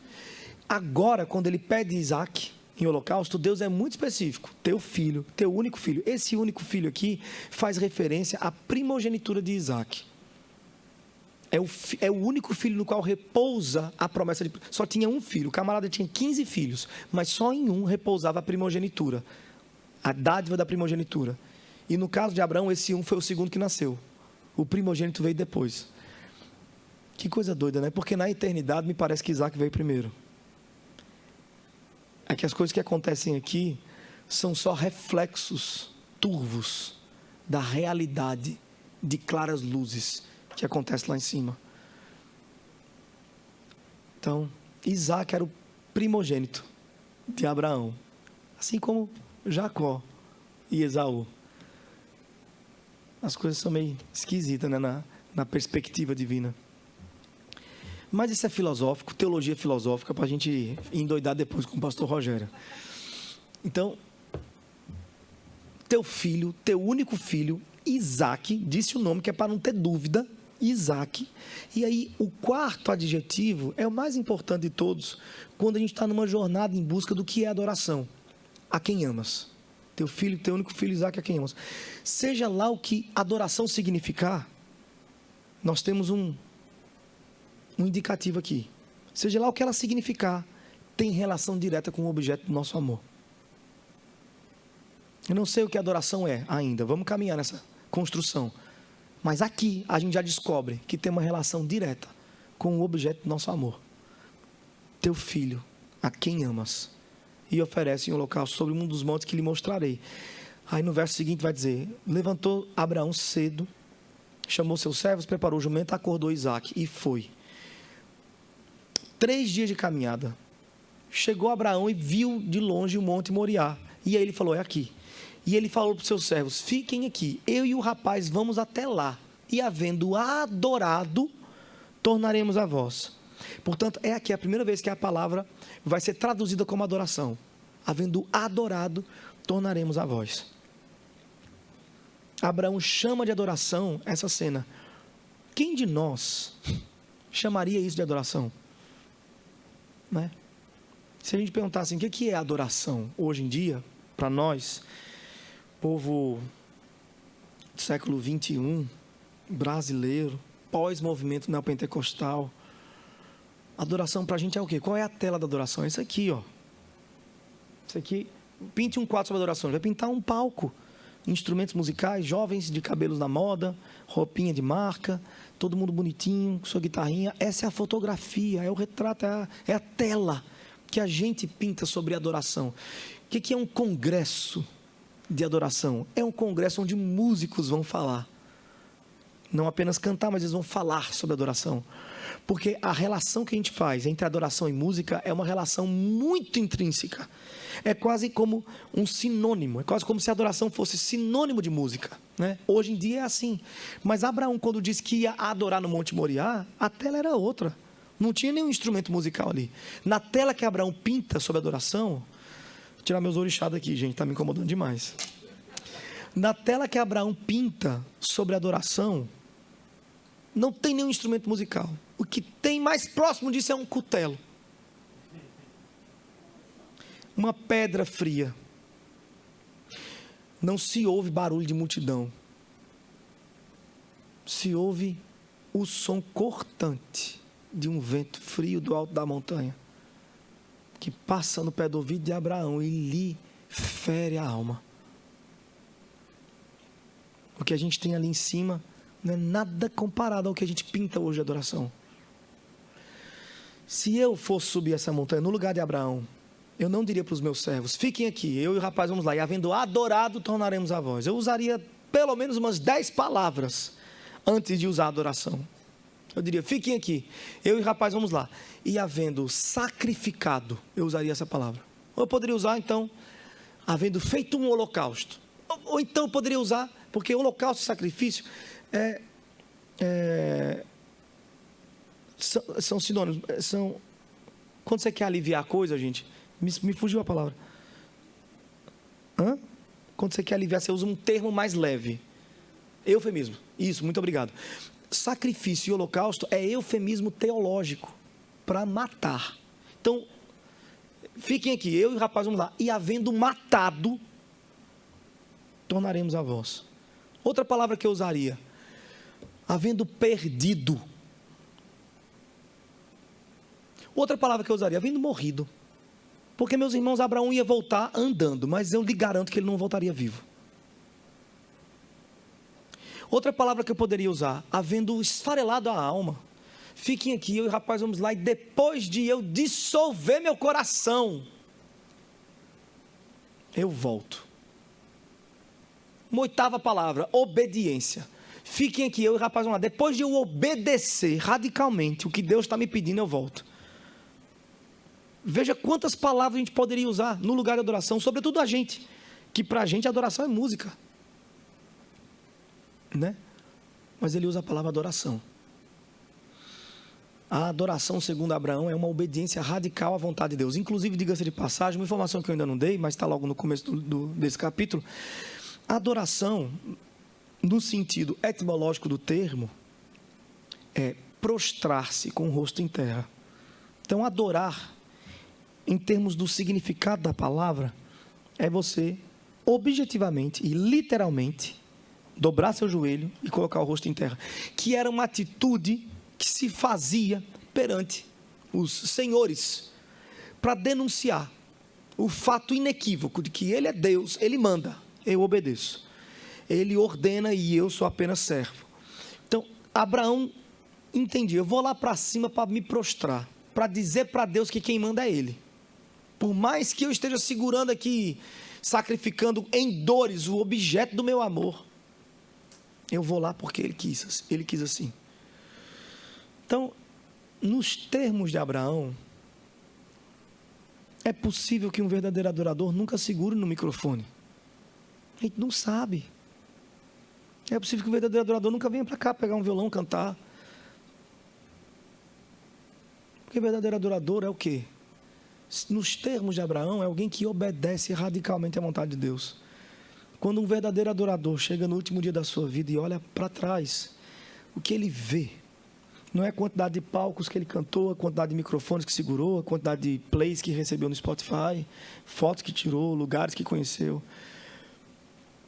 Agora, quando ele pede Isaque em holocausto, Deus é muito específico. Teu filho, teu único filho. Esse único filho aqui faz referência à primogenitura de Isaque. É o único filho no qual repousa a promessa de... Só tinha um filho. O camarada tinha 15 filhos, mas só em um repousava a primogenitura. A dádiva da primogenitura. E no caso de Abraão, esse um foi o segundo que nasceu. O primogênito veio depois. Que coisa doida, né? Porque na eternidade me parece que Isaac veio primeiro. É que as coisas que acontecem aqui são só reflexos turvos da realidade de claras luzes que acontece lá em cima. Então, Isaac era o primogênito de Abraão, assim como Jacó e Esaú. As coisas são meio esquisitas, né, na perspectiva divina. Mas isso é filosófico, teologia filosófica, para a gente endoidar depois com o pastor Rogério. Então, teu filho, teu único filho, Isaque, disse o nome que é para não ter dúvida, Isaque. E aí, o quarto adjetivo é o mais importante de todos, quando a gente está numa jornada em busca do que é adoração. A quem amas. Teu filho, teu único filho, Isaque, a quem amas. Seja lá o que adoração significar, nós temos um indicativo aqui. Seja lá o que ela significar, tem relação direta com o objeto do nosso amor. Eu não sei o que adoração é ainda, vamos caminhar nessa construção. Mas aqui a gente já descobre que tem uma relação direta com o objeto do nosso amor. Teu filho, a quem amas, e oferece um holocausto sobre um dos montes que lhe mostrarei. Aí no verso seguinte vai dizer, levantou Abraão cedo, chamou seus servos, preparou o jumento, acordou Isaque e foi. 3 dias de caminhada. Chegou Abraão e viu de longe o monte Moriá. E aí ele falou, é aqui. E ele falou para os seus servos, fiquem aqui, eu e o rapaz vamos até lá. E havendo adorado, tornaremos a vós. Portanto, é aqui a primeira vez que a palavra vai ser traduzida como adoração. Havendo adorado, tornaremos a vós. Abraão chama de adoração essa cena. Quem de nós chamaria isso de adoração? Né? Se a gente perguntar assim, o que é adoração hoje em dia, para nós, povo do século 21, brasileiro, pós-movimento neopentecostal, adoração para a gente é o quê? Qual é a tela da adoração? É isso aqui, ó. Isso aqui, pinte um quadro sobre adoração, vai pintar um palco, instrumentos musicais, jovens de cabelos na moda, roupinha de marca, todo mundo bonitinho, com sua guitarrinha. Essa é a fotografia, é o retrato, é a tela que a gente pinta sobre adoração. O que é um congresso de adoração? É um congresso onde músicos vão falar. Não apenas cantar, mas eles vão falar sobre adoração. Porque a relação que a gente faz entre adoração e música é uma relação muito intrínseca. É quase como um sinônimo. É quase como se a adoração fosse sinônimo de música, né? Hoje em dia é assim. Mas Abraão, quando disse que ia adorar no Monte Moriá, a tela era outra. Não tinha nenhum instrumento musical ali. Na tela que Abraão pinta sobre adoração... Vou tirar meus orixás daqui, gente. Está me incomodando demais. Na tela que Abraão pinta sobre adoração, não tem nenhum instrumento musical. O que tem mais próximo disso é um cutelo. Uma pedra fria. Não se ouve barulho de multidão. Se ouve o som cortante de um vento frio do alto da montanha, que passa no pé do ouvido de Abraão e lhe fere a alma. O que a gente tem ali em cima não é nada comparado ao que a gente pinta hoje de adoração. Se eu fosse subir essa montanha no lugar de Abraão, eu não diria para os meus servos: fiquem aqui, eu e o rapaz vamos lá, e havendo adorado, tornaremos a voz. Eu usaria pelo menos umas 10 palavras antes de usar a adoração. Eu diria: fiquem aqui, eu e o rapaz vamos lá, e havendo sacrificado, eu usaria essa palavra. Ou eu poderia usar então, havendo feito um holocausto. Ou então eu poderia usar, porque holocausto e sacrifício são sinônimos. Quando você quer aliviar a coisa, gente, me fugiu a palavra. Quando você quer aliviar, você usa um termo mais leve. Eufemismo. Isso, muito obrigado. Sacrifício e holocausto é eufemismo teológico para matar. Então, fiquem aqui, eu e o rapaz vamos lá. E havendo matado, tornaremos a voz. Outra palavra que eu usaria: havendo perdido. Outra palavra que eu usaria: havendo morrido. Porque, meus irmãos, Abraão ia voltar andando, mas eu lhe garanto que ele não voltaria vivo. Outra palavra que eu poderia usar: havendo esfarelado a alma. Fiquem aqui, eu e o rapaz vamos lá, e depois de eu dissolver meu coração, eu volto. Uma oitava palavra: obediência. Fiquem aqui, eu e o rapaz vamos lá, depois de eu obedecer radicalmente o que Deus está me pedindo, eu volto. Veja quantas palavras a gente poderia usar no lugar de adoração, sobretudo a gente, que para a gente adoração é música, né? Mas ele usa a palavra adoração. A adoração, segundo Abraão, é uma obediência radical à vontade de Deus. Inclusive, diga-se de passagem, uma informação que eu ainda não dei, mas está logo no começo desse capítulo. A adoração, no sentido etimológico do termo, é prostrar-se com o rosto em terra. Então, adorar, em termos do significado da palavra, é você objetivamente e literalmente dobrar seu joelho e colocar o rosto em terra, que era uma atitude que se fazia perante os senhores para denunciar o fato inequívoco de que ele é Deus, ele manda, eu obedeço, ele ordena e eu sou apenas servo. Então Abraão entendia: eu vou lá para cima para me prostrar, para dizer para Deus que quem manda é ele. Por mais que eu esteja segurando aqui, sacrificando em dores o objeto do meu amor, eu vou lá porque ele quis assim. Então, nos termos de Abraão, é possível que um verdadeiro adorador nunca segure no microfone. A gente não sabe. É possível que um verdadeiro adorador nunca venha para cá pegar um violão, cantar. Porque verdadeiro adorador é o quê? Nos termos de Abraão, é alguém que obedece radicalmente à vontade de Deus. Quando um verdadeiro adorador chega no último dia da sua vida e olha para trás, o que ele vê não é a quantidade de palcos que ele cantou, a quantidade de microfones que segurou, a quantidade de plays que recebeu no Spotify, fotos que tirou, lugares que conheceu.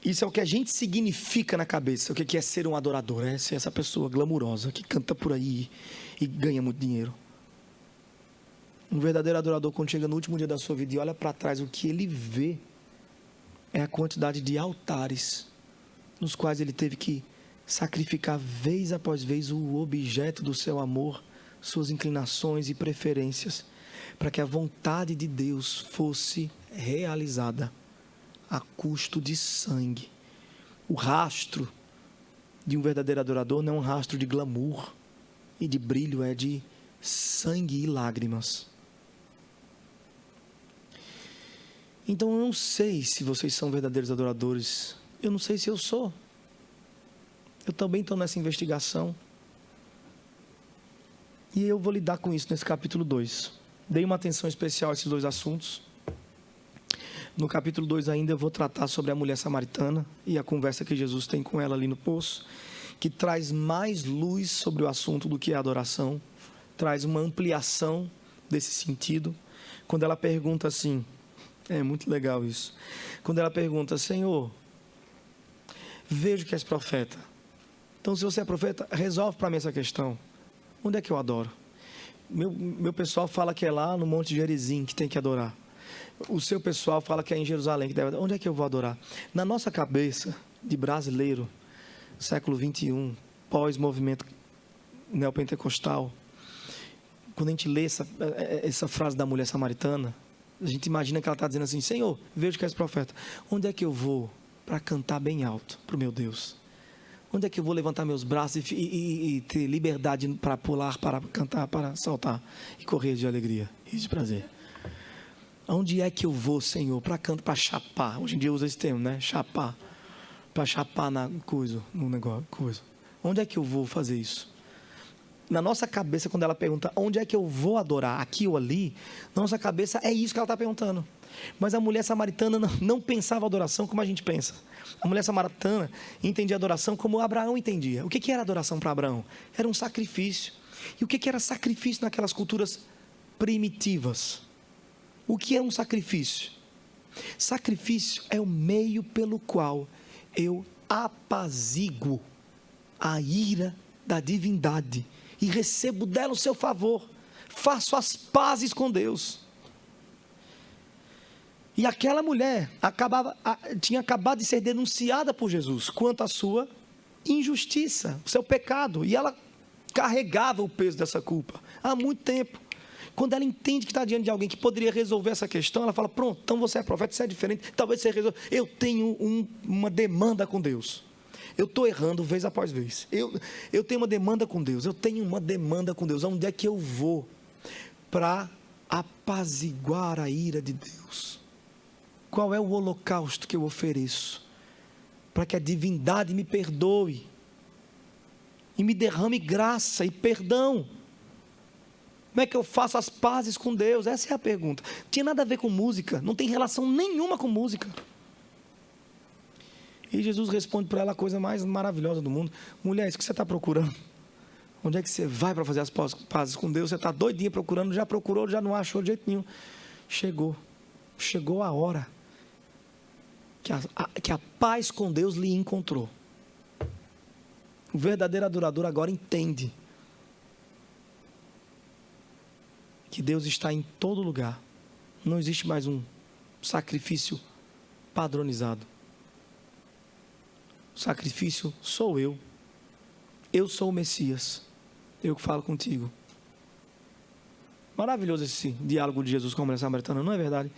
Isso é o que a gente significa na cabeça, o que é ser um adorador, é ser essa pessoa glamurosa que canta por aí e ganha muito dinheiro. Um verdadeiro adorador, quando chega no último dia da sua vida e olha para trás, o que ele vê é a quantidade de altares nos quais ele teve que sacrificar vez após vez o objeto do seu amor, suas inclinações e preferências, para que a vontade de Deus fosse realizada a custo de sangue. O rastro de um verdadeiro adorador não é um rastro de glamour, e de brilho é de sangue e lágrimas. Então eu não sei se vocês são verdadeiros adoradores. Eu não sei se eu sou. Eu também estou nessa investigação. E eu vou lidar com isso nesse capítulo 2. Dei uma atenção especial a esses dois assuntos. No capítulo 2 ainda eu vou tratar sobre a mulher samaritana e a conversa que Jesus tem com ela ali no poço, que traz mais luz sobre o assunto do que a adoração, traz uma ampliação desse sentido. Quando ela pergunta assim, é muito legal isso, quando ela pergunta: Senhor, vejo que és profeta, então se você é profeta, resolve para mim essa questão, onde é que eu adoro? Meu pessoal fala que é lá no Monte Gerizim que tem que adorar. O seu pessoal fala que é em Jerusalém que deve adorar. Onde é que eu vou adorar? Na nossa cabeça de brasileiro, século 21, pós-movimento neopentecostal, quando a gente lê essa frase da mulher samaritana, a gente imagina que ela está dizendo assim: Senhor, vejo que és profeta, onde é que eu vou para cantar bem alto para o meu Deus? Onde é que eu vou levantar meus braços e ter liberdade para pular, para cantar, para saltar e correr de alegria e de prazer? Onde é que eu vou, Senhor, para cantar, para chapar? Hoje em dia usa esse termo, né? Chapar. Para chapar na coisa, no negócio, coisa. Onde é que eu vou fazer isso? Na nossa cabeça, quando ela pergunta onde é que eu vou adorar, aqui ou ali, na nossa cabeça é isso que ela está perguntando. Mas a mulher samaritana não pensava adoração como a gente pensa. A mulher samaritana entendia adoração como Abraão entendia. O que era adoração para Abraão? Era um sacrifício. E o que era sacrifício naquelas culturas primitivas? O que é um sacrifício? Sacrifício é o meio pelo qual eu apaziguo a ira da divindade e recebo dela o seu favor. Faço as pazes com Deus. E aquela mulher tinha acabado de ser denunciada por Jesus quanto à sua injustiça, o seu pecado. E ela carregava o peso dessa culpa há muito tempo. Quando ela entende que está diante de alguém que poderia resolver essa questão, ela fala: pronto, então você é profeta, você é diferente, talvez você resolva. Eu tenho uma demanda com Deus. Eu estou errando vez após vez. Eu tenho uma demanda com Deus. Eu tenho uma demanda com Deus. Onde é que eu vou para apaziguar a ira de Deus? Qual é o holocausto que eu ofereço para que a divindade me perdoe e me derrame graça e perdão? Como é que eu faço as pazes com Deus? Essa é a pergunta. Não tinha nada a ver com música, não tem relação nenhuma com música. E Jesus responde para ela a coisa mais maravilhosa do mundo: mulher, isso que você está procurando, onde é que você vai para fazer as pazes com Deus? Você está doidinha procurando, já procurou, já não achou de jeito nenhum. Chegou a hora que a paz com Deus lhe encontrou. O verdadeiro adorador agora entende que Deus está em todo lugar. Não existe mais um sacrifício padronizado. O sacrifício sou eu. Eu sou o Messias. Eu que falo contigo. Maravilhoso esse diálogo de Jesus com a mulher samaritana, não é verdade?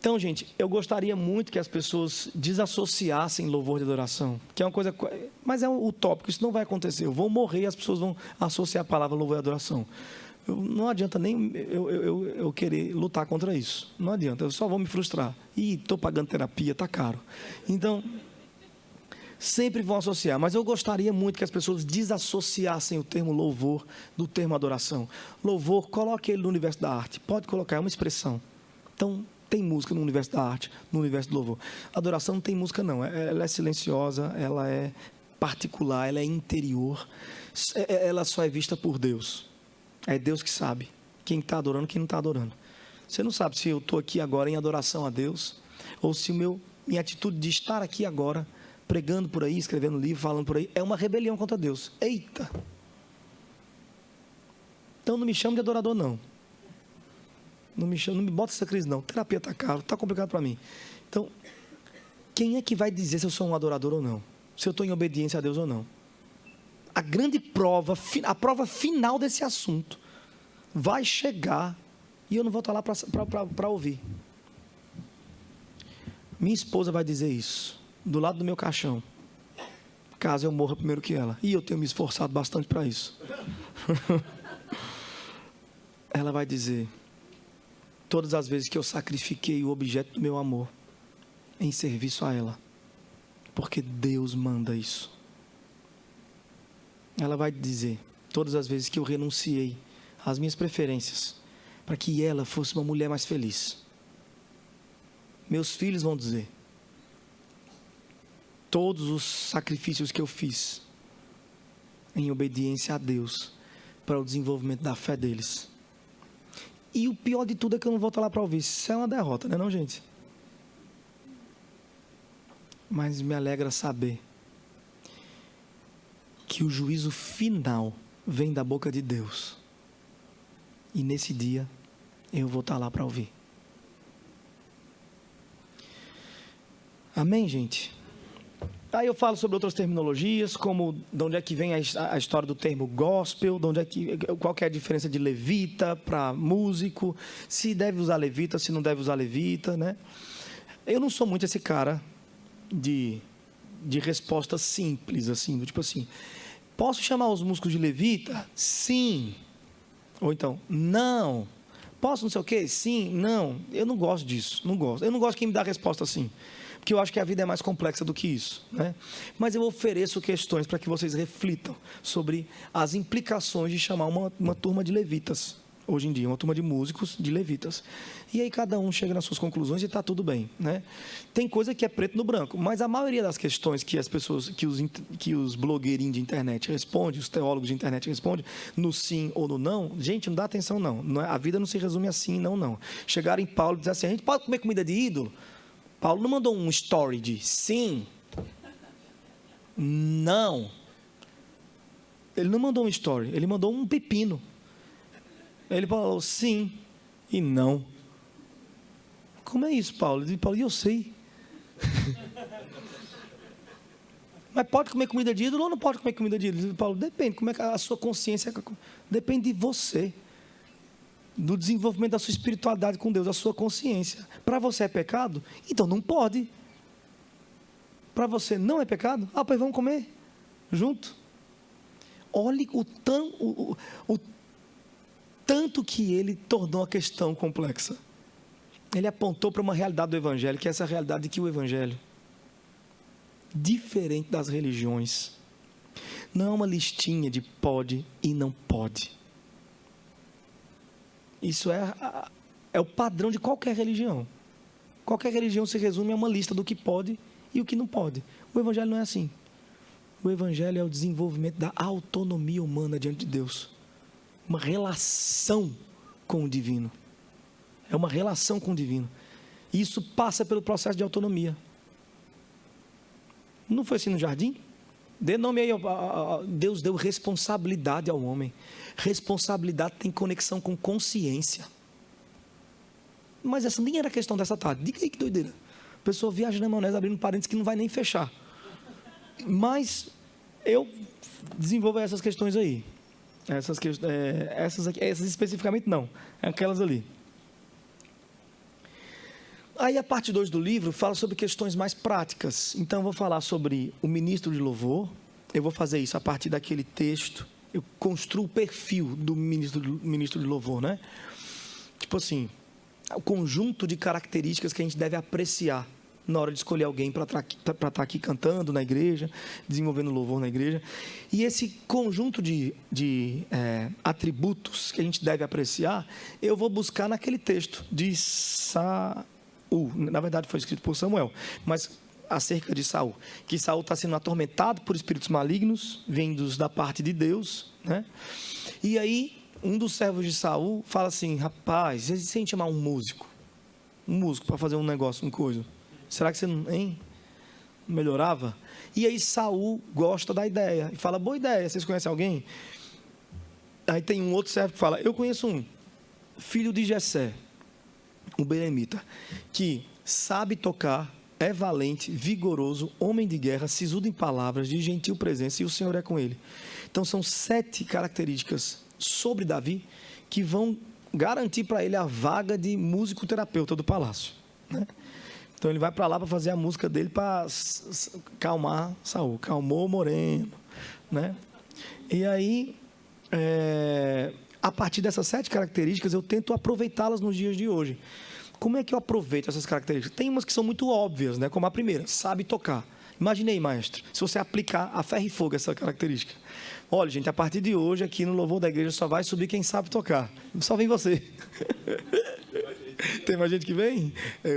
Então, gente, eu gostaria muito que as pessoas desassociassem louvor de adoração, que é uma coisa, mas é utópico, isso não vai acontecer. Eu vou morrer e as pessoas vão associar a palavra louvor e adoração. Não adianta nem eu querer lutar contra isso. Não adianta, eu só vou me frustrar. E estou pagando terapia, está caro. Então, sempre vão associar. Mas eu gostaria muito que as pessoas desassociassem o termo louvor do termo adoração. Louvor, coloque ele no universo da arte. Pode colocar, é uma expressão. Então, tem música no universo da arte, no universo do louvor. Adoração não tem música, não. Ela é silenciosa, ela é particular, ela é interior. Ela só é vista por Deus. É Deus que sabe quem está adorando e quem não está adorando. Você não sabe se eu estou aqui agora em adoração a Deus, ou se minha atitude de estar aqui agora, pregando por aí, escrevendo livro, falando por aí, é uma rebelião contra Deus. Eita! Então não me chame de adorador, não. Não me bota essa crise, não. Terapia está caro, está complicado para mim. Então, quem é que vai dizer se eu sou um adorador ou não? Se eu estou em obediência a Deus ou não? A grande prova, a prova final desse assunto vai chegar e eu não vou estar lá para ouvir. Minha esposa vai dizer isso, do lado do meu caixão, caso eu morra primeiro que ela. E eu tenho me esforçado bastante para isso. Ela vai dizer: todas as vezes que eu sacrifiquei o objeto do meu amor em serviço a ela, porque Deus manda isso. Ela vai dizer: todas as vezes que eu renunciei às minhas preferências para que ela fosse uma mulher mais feliz. Meus filhos vão dizer: todos os sacrifícios que eu fiz em obediência a Deus para o desenvolvimento da fé deles. E o pior de tudo é que eu não vou estar lá para ouvir. Isso é uma derrota, não é não, gente? Mas me alegra saber que o juízo final vem da boca de Deus. E nesse dia eu vou estar lá para ouvir. Amém, gente? Aí eu falo sobre outras terminologias, como de onde é que vem a história do termo gospel, qual que é a diferença de levita para músico, se deve usar levita, se não deve usar levita, né? Eu não sou muito esse cara de resposta simples, assim, tipo assim: posso chamar os músicos de levita? Sim. Ou então, não. Posso não sei o quê? Sim, não. Eu não gosto disso, não gosto. Eu não gosto de quem me dá resposta assim, porque eu acho que a vida é mais complexa do que isso, né? Mas eu ofereço questões para que vocês reflitam sobre as implicações de chamar uma turma de levitas, hoje em dia, uma turma de músicos de levitas. E aí cada um chega nas suas conclusões e está tudo bem, né? Tem coisa que é preto no branco, mas a maioria das questões que as pessoas, que os blogueirinhos de internet respondem, os teólogos de internet respondem, no sim ou no não, gente, não dá atenção não. A vida não se resume a sim, não. Chegaram em Paulo e disseram assim: a gente pode comer comida de ídolo? Paulo não mandou um story de sim, não. Ele não mandou um story, ele mandou um pepino. Ele falou sim e não. Como é isso, Paulo? Ele falou: eu sei. Mas pode comer comida de ídolo ou não pode comer comida de ídolo? Ele falou: depende, como é que a sua consciência depende de você. Do desenvolvimento da sua espiritualidade com Deus, da sua consciência. Para você é pecado? Então não pode. Para você não é pecado? Ah, pois vamos comer junto. Olhe o tanto que ele tornou a questão complexa. Ele apontou para uma realidade do Evangelho, que é essa realidade de que o Evangelho, diferente das religiões, não é uma listinha de pode e não pode. Isso é o padrão de qualquer religião. Qualquer religião se resume a uma lista do que pode e o que não pode. O Evangelho não é assim. O Evangelho é o desenvolvimento da autonomia humana diante de Deus. Uma relação com o divino. É uma relação com o divino. E isso passa pelo processo de autonomia. Não foi assim no jardim? Dê nome aí, Deus deu responsabilidade ao homem. Responsabilidade tem conexão com consciência. Mas essa nem era a questão dessa tarde. Diga aí que doideira. A pessoa viaja na maionese abrindo parênteses que não vai nem fechar. Mas eu desenvolvo essas questões aí. Essas especificamente não. Aquelas ali. Aí a parte 2 do livro fala sobre questões mais práticas. Então eu vou falar sobre o ministro de louvor. Eu vou fazer isso a partir daquele texto. Eu construo o perfil do ministro de louvor, né? Tipo assim, o conjunto de características que a gente deve apreciar na hora de escolher alguém para estar aqui cantando na igreja, desenvolvendo louvor na igreja. E esse conjunto de atributos que a gente deve apreciar, eu vou buscar naquele texto de Saul. Na verdade foi escrito por Samuel, mas acerca de Saul, que Saul está sendo atormentado por espíritos malignos vindos da parte de Deus, né? E aí um dos servos de Saul fala assim: rapaz, se a gente chamar um músico para fazer um negócio, uma coisa, será que você não melhorava? E aí Saul gosta da ideia e fala: boa ideia, vocês conhecem alguém? Aí tem um outro servo que fala: eu conheço um, filho de Jessé, o belemita, que sabe tocar, é valente, vigoroso, homem de guerra, sisudo em palavras, de gentil presença, e o Senhor é com ele. Então são 7 características sobre Davi que vão garantir para ele a vaga de músico-terapeuta do palácio, né? Então ele vai para lá para fazer a música dele para calmar Saul. Calmou o moreno, né? E aí, a partir dessas 7 características, eu tento aproveitá-las nos dias de hoje. Como é que eu aproveito essas características? Tem umas que são muito óbvias, né? Como a primeira, sabe tocar. Imaginei, maestro, se você aplicar a ferro e fogo essa característica. Olha, gente, a partir de hoje, aqui no louvor da igreja, só vai subir quem sabe tocar. Só vem você. Tem mais gente que vem?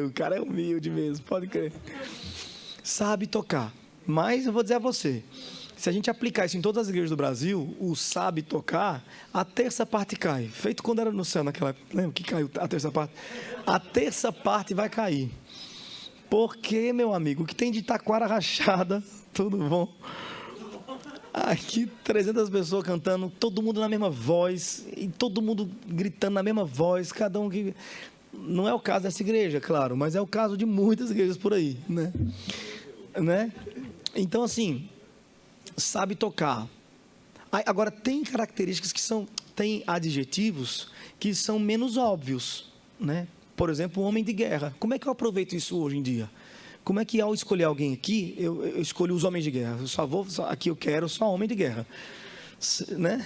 O cara é humilde mesmo, pode crer. Sabe tocar. Mas eu vou dizer a você, se a gente aplicar isso em todas as igrejas do Brasil, o sabe tocar, a terça parte cai. Feito quando era no céu naquela época. Lembra que caiu a terça parte? A terça parte vai cair. Porque, meu amigo, o que tem de taquara rachada, tudo bom? Aqui, 300 pessoas cantando, todo mundo na mesma voz, e todo mundo gritando na mesma voz, cada um que... Não é o caso dessa igreja, claro, mas é o caso de muitas igrejas por aí, né? Então, assim, sabe tocar. Agora, tem características que são... Tem adjetivos que são menos óbvios, né? Por exemplo, um homem de guerra. Como é que eu aproveito isso hoje em dia? Como é que, ao escolher alguém aqui, eu escolho os homens de guerra? Aqui eu quero só homem de guerra. Né?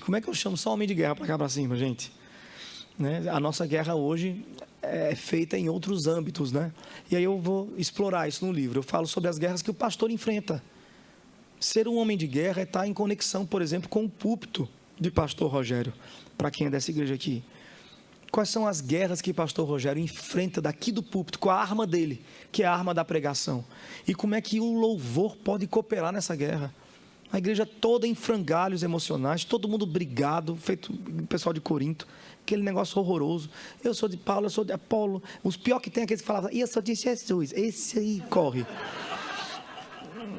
Como é que eu chamo só homem de guerra para cá para cima, gente? Né? A nossa guerra hoje é feita em outros âmbitos, né? E aí eu vou explorar isso no livro. Eu falo sobre as guerras que o pastor enfrenta. Ser um homem de guerra é estar em conexão, por exemplo, com o púlpito de pastor Rogério, para quem é dessa igreja aqui. Quais são as guerras que o pastor Rogério enfrenta daqui do púlpito, com a arma dele, que é a arma da pregação? E como é que o louvor pode cooperar nessa guerra? A igreja toda em frangalhos emocionais, todo mundo brigado, feito o pessoal de Corinto, aquele negócio horroroso. Eu sou de Paulo, eu sou de Apolo. Os pior que tem é aqueles que falavam, e eu sou de Jesus, esse aí corre.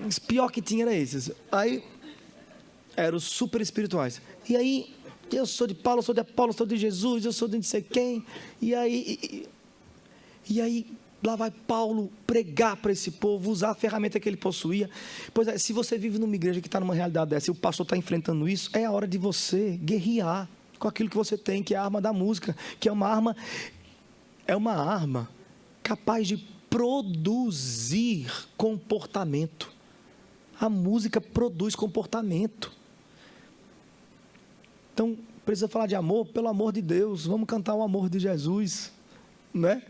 Os pior que tinha era esses. Aí, eram os super espirituais. E aí, eu sou de Paulo, eu sou de Apolo, eu sou de Jesus, eu sou de não sei quem. E aí, lá vai Paulo pregar para esse povo, usar a ferramenta que ele possuía. Pois é, se você vive numa igreja que está numa realidade dessa e o pastor está enfrentando isso, é a hora de você guerrear com aquilo que você tem, que é a arma da música, que é uma arma capaz de produzir comportamento. A música produz comportamento. Então, precisa falar de amor, pelo amor de Deus, vamos cantar o amor de Jesus, né?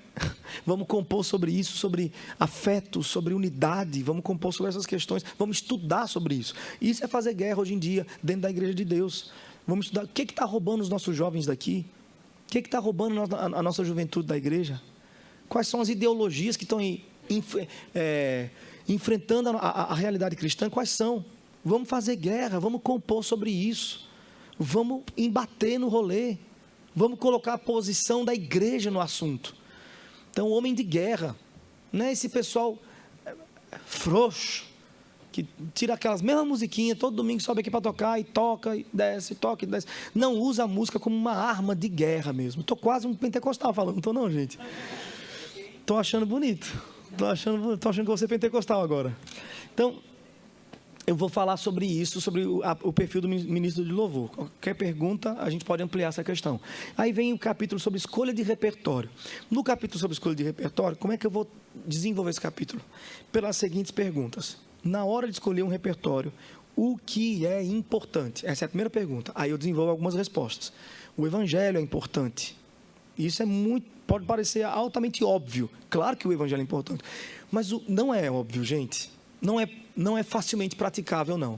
Vamos compor sobre isso, sobre afeto, sobre unidade, vamos compor sobre essas questões, vamos estudar sobre isso. Isso é fazer guerra hoje em dia, dentro da igreja de Deus. Vamos estudar o que está roubando os nossos jovens daqui, o que está roubando a nossa juventude da igreja, quais são as ideologias que estão enfrentando a realidade cristã, quais são? Vamos fazer guerra, vamos compor sobre isso. Vamos embater no rolê. Vamos colocar a posição da igreja no assunto. Então, homem de guerra. Não é esse pessoal frouxo, que tira aquelas mesmas musiquinhas, todo domingo sobe aqui para tocar, e toca, e desce, toca, e desce. Não usa a música como uma arma de guerra mesmo. Estou quase um pentecostal falando, não estou não, gente. Estou achando bonito. Estou achando que vou ser pentecostal agora. Então, eu vou falar sobre isso, sobre o perfil do ministro de louvor. Qualquer pergunta, a gente pode ampliar essa questão. Aí vem o capítulo sobre escolha de repertório. No capítulo sobre escolha de repertório, como é que eu vou desenvolver esse capítulo? Pelas seguintes perguntas. Na hora de escolher um repertório, o que é importante? Essa é a primeira pergunta. Aí eu desenvolvo algumas respostas. O evangelho é importante. Isso pode parecer altamente óbvio. Claro que o evangelho é importante. Mas não é óbvio, gente. Não é facilmente praticável, não.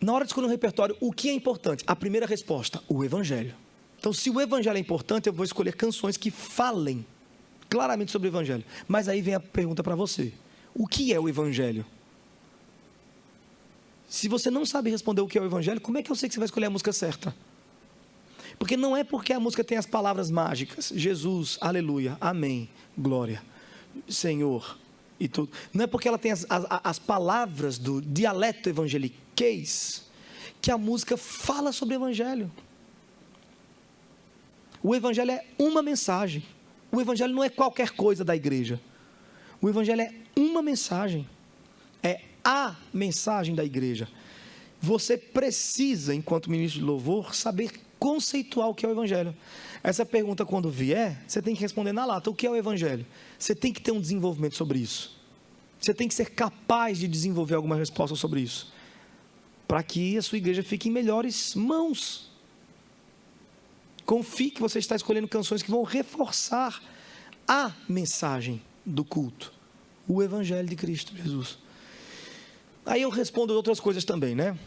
Na hora de escolher um repertório, o que é importante? A primeira resposta, o evangelho. Então, se o evangelho é importante, eu vou escolher canções que falem claramente sobre o evangelho. Mas aí vem a pergunta para você. O que é o evangelho? Se você não sabe responder o que é o evangelho, como é que eu sei que você vai escolher a música certa? Porque não é porque a música tem as palavras mágicas, Jesus, aleluia, amém, glória, Senhor, e tudo. Não é porque ela tem as palavras do dialeto evangeliquez que a música fala sobre o evangelho. O evangelho é uma mensagem. O evangelho não é qualquer coisa da igreja. O evangelho é uma mensagem. É a mensagem da igreja. Você precisa, enquanto ministro de louvor, saber conceituar o que é o Evangelho. Essa pergunta, quando vier, você tem que responder na lata. O que é o Evangelho? Você tem que ter um desenvolvimento sobre isso. Você tem que ser capaz de desenvolver alguma resposta sobre isso, para que a sua igreja fique em melhores mãos. Confie que você está escolhendo canções que vão reforçar a mensagem do culto, o Evangelho de Cristo Jesus. Aí eu respondo outras coisas também, né?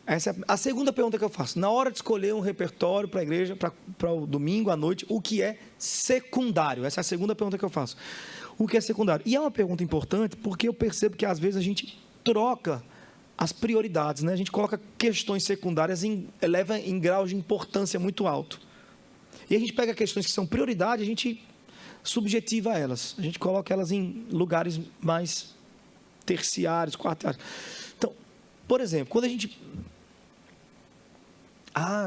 Essa é a segunda pergunta que eu faço. Na hora de escolher um repertório para a igreja, para o domingo à noite, o que é secundário? Essa é a segunda pergunta que eu faço. O que é secundário? E é uma pergunta importante, porque eu percebo que às vezes a gente troca as prioridades, né? A gente coloca questões secundárias, eleva em graus de importância muito alto. E a gente pega questões que são prioridade, a gente subjetiva elas. A gente coloca elas em lugares mais terciários, quartários. Então, por exemplo, quando a gente...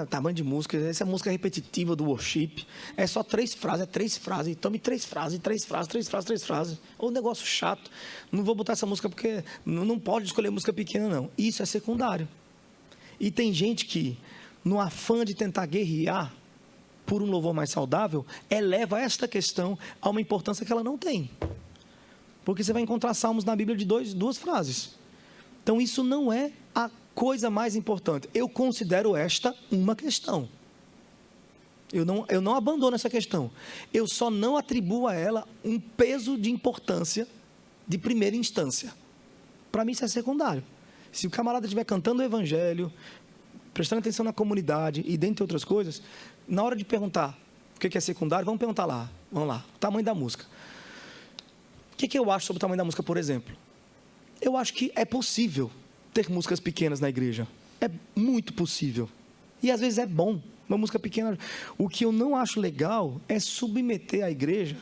tamanho de música, essa música é repetitiva do worship, é só 3 frases, tome 3 frases, ou um negócio chato, não vou botar essa música porque não pode escolher música pequena não, isso é secundário. E tem gente que, no afã de tentar guerrear por um louvor mais saudável, eleva esta questão a uma importância que ela não tem, porque você vai encontrar salmos na Bíblia de 2 frases, então isso não é a coisa mais importante. Eu considero esta uma questão. Eu não abandono essa questão. Eu só não atribuo a ela um peso de importância de primeira instância. Para mim isso é secundário. Se o camarada estiver cantando o Evangelho, prestando atenção na comunidade e dentre outras coisas, na hora de perguntar o que é secundário, vamos perguntar lá. Vamos lá, o tamanho da música. O que eu acho sobre o tamanho da música, por exemplo? Eu acho que é possível ter músicas pequenas na igreja. É muito possível. E às vezes é bom. Uma música pequena. O que eu não acho legal é submeter a igreja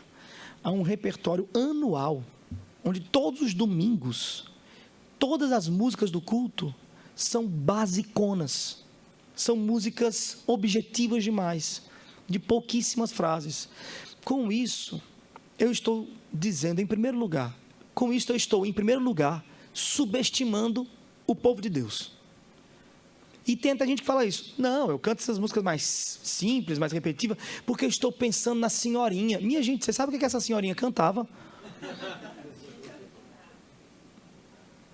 a um repertório anual, onde todos os domingos, todas as músicas do culto são basiconas. São músicas objetivas demais, de pouquíssimas frases. Com isso, eu estou dizendo, em primeiro lugar, subestimando o povo de Deus. E tenta a gente que fala isso. Não, eu canto essas músicas mais simples, mais repetitivas, porque eu estou pensando na senhorinha. Minha gente, você sabe o que essa senhorinha cantava?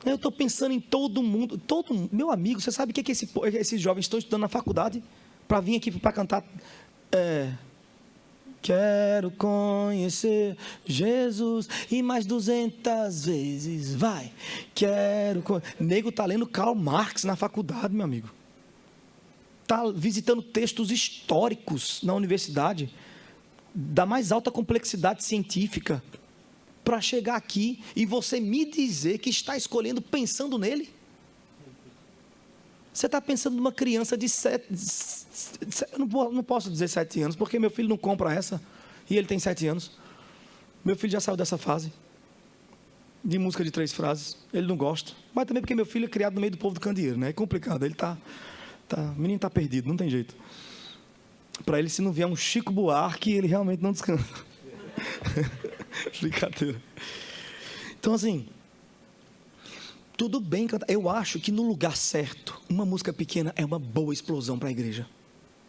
Eu estou pensando em todo mundo. Meu amigo, você sabe o que esses jovens estão estudando na faculdade para vir aqui para cantar? Quero conhecer Jesus e mais 200 vezes, vai. Nego está lendo Karl Marx na faculdade, meu amigo. Está visitando textos históricos na universidade, da mais alta complexidade científica, para chegar aqui e você me dizer que está escolhendo pensando nele? Você está pensando numa criança de 7... Eu não posso dizer 7 anos, porque meu filho não compra essa, e ele tem 7 anos. Meu filho já saiu dessa fase, de música de 3 frases, ele não gosta. Mas também porque meu filho é criado no meio do povo do candeeiro, né? É complicado, ele o menino está perdido, não tem jeito. Para ele, se não vier um Chico Buarque, ele realmente não descansa. Brincadeira. Então, assim... Tudo bem cantar. Eu acho que no lugar certo, uma música pequena é uma boa explosão para a igreja.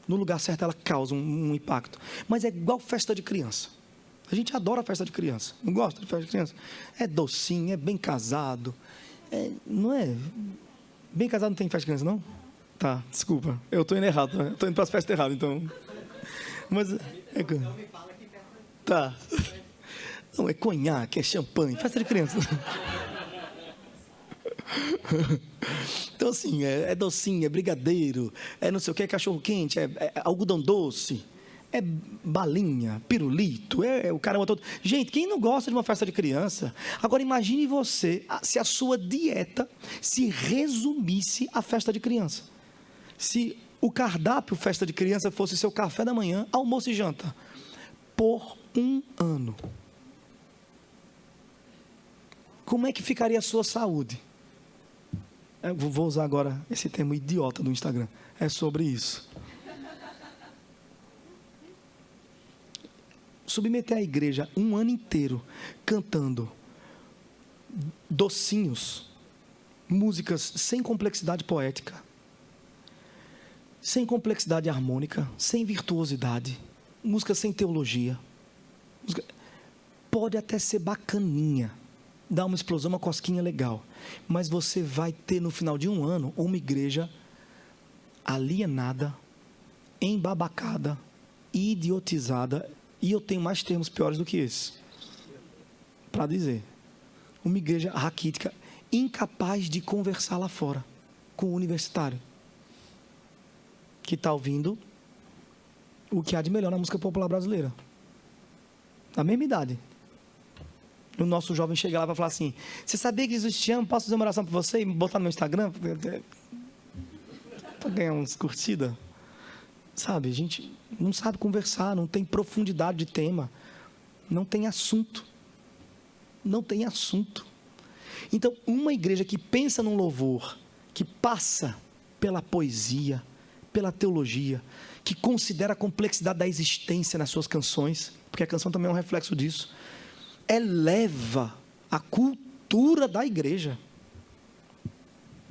No lugar certo ela causa um impacto. Mas é igual festa de criança. A gente adora festa de criança. Não gosta de festa de criança? É docinho, é bem casado. Não é? Bem casado não tem festa de criança, não? Tá, desculpa. Eu estou indo errado. Eu estou indo para as festas erradas, então. Mas... Tá. Não, é conhaque, é champanhe. Festa de criança. Então assim, é docinho, é brigadeiro, é não sei o que, é cachorro quente, é algodão doce, é balinha, pirulito, o caramba todo. Gente, quem não gosta de uma festa de criança? Agora imagine você, se a sua dieta se resumisse à festa de criança. Se o cardápio festa de criança fosse seu café da manhã, almoço e janta, por 1 ano. Como é que ficaria a sua saúde? Eu vou usar agora esse termo idiota do Instagram. É sobre isso. Submeter a igreja 1 ano inteiro cantando docinhos, músicas sem complexidade poética, sem complexidade harmônica, sem virtuosidade, música sem teologia. Pode até ser bacaninha, dar uma explosão, uma cosquinha legal, mas você vai ter no final de um ano uma igreja alienada, embabacada, idiotizada, e eu tenho mais termos piores do que esse para dizer. Uma igreja raquítica, incapaz de conversar lá fora com o universitário que está ouvindo o que há de melhor na música popular brasileira, na mesma idade. O nosso jovem chega lá para falar assim: você sabia que Jesus te ama? Posso fazer uma oração para você e botar no meu Instagram para ganhar umas curtidas? Sabe, a gente não sabe conversar, não tem profundidade de tema, não tem assunto. Não tem assunto. Então, uma igreja que pensa num louvor, que passa pela poesia, pela teologia, que considera a complexidade da existência nas suas canções, porque a canção também é um reflexo disso, eleva a cultura da igreja.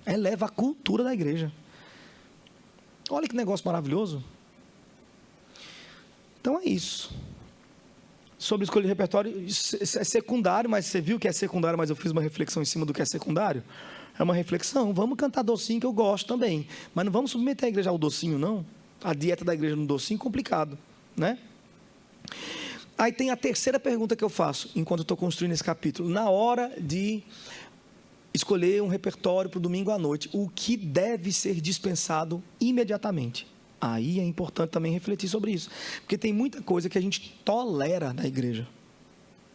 Eleva a cultura da igreja. Olha que negócio maravilhoso. Então é isso. Sobre escolha de repertório, é secundário, mas você viu que é secundário, mas eu fiz uma reflexão em cima do que é secundário. É uma reflexão. Vamos cantar docinho, que eu gosto também, mas não vamos submeter a igreja ao docinho, não. A dieta da igreja no docinho é complicado, né? Aí tem a terceira pergunta que eu faço enquanto estou construindo esse capítulo. Na hora de escolher um repertório para o domingo à noite, o que deve ser dispensado imediatamente? Aí é importante também refletir sobre isso, porque tem muita coisa que a gente tolera na igreja.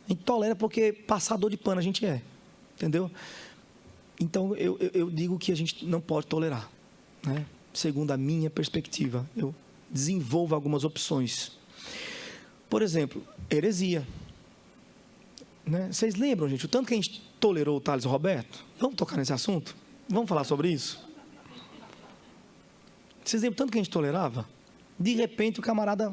A gente tolera porque passador de pano a gente é, entendeu? Então eu digo que a gente não pode tolerar, né? Segundo a minha perspectiva, eu desenvolvo algumas opções. Por exemplo, heresia, né? Vocês lembram, gente, o tanto que a gente tolerou o Thales Roberto? Vamos tocar nesse assunto? Vamos falar sobre isso? Vocês lembram tanto que a gente tolerava? De repente o camarada,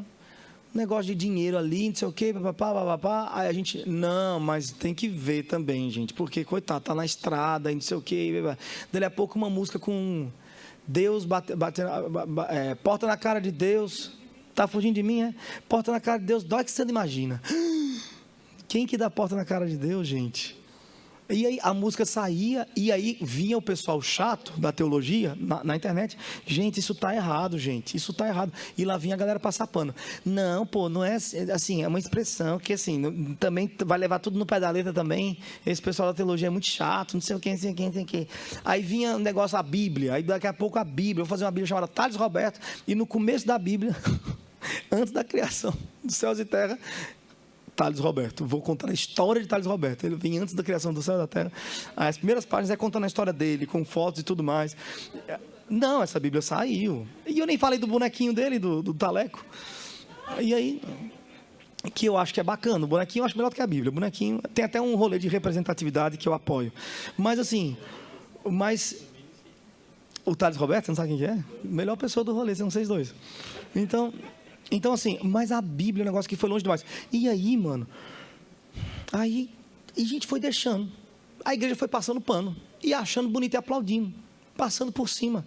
negócio de dinheiro ali, não sei o quê, papapá, aí a gente, não, mas tem que ver também, gente, porque, coitado, tá na estrada, não sei o quê, dali a pouco uma música com Deus porta na cara de Deus, tá fugindo de mim, é? Porta na cara de Deus, dói que você não imagina. Quem que dá porta na cara de Deus, gente? E aí a música saía, e aí vinha o pessoal chato da teologia na internet. Gente, isso está errado, gente, isso está errado. E lá vinha a galera passar pano. Não, pô, não é assim, é uma expressão que assim, também vai levar tudo no pé da letra também. Esse pessoal da teologia é muito chato, não sei o que, não sei o que, não sei o que. Aí vinha um negócio, a Bíblia, aí daqui a pouco a Bíblia, eu vou fazer uma Bíblia chamada Thales Roberto, e no começo da Bíblia, antes da criação dos céus e terra, Thales Roberto, vou contar a história de Thales Roberto. Ele vem antes da criação do céu e da terra. As primeiras páginas é contando a história dele, com fotos e tudo mais. Não, essa Bíblia saiu. E eu nem falei do bonequinho dele, do Taleco. E aí, que eu acho que é bacana. O bonequinho eu acho melhor do que a Bíblia. O bonequinho tem até um rolê de representatividade que eu apoio. Mas assim, o Thales Roberto, você não sabe quem que é? Melhor pessoa do rolê, são vocês dois. Então, assim, mas a Bíblia é um negócio que foi longe demais. E aí, mano, a gente foi deixando. A igreja foi passando pano e achando bonito e aplaudindo, passando por cima.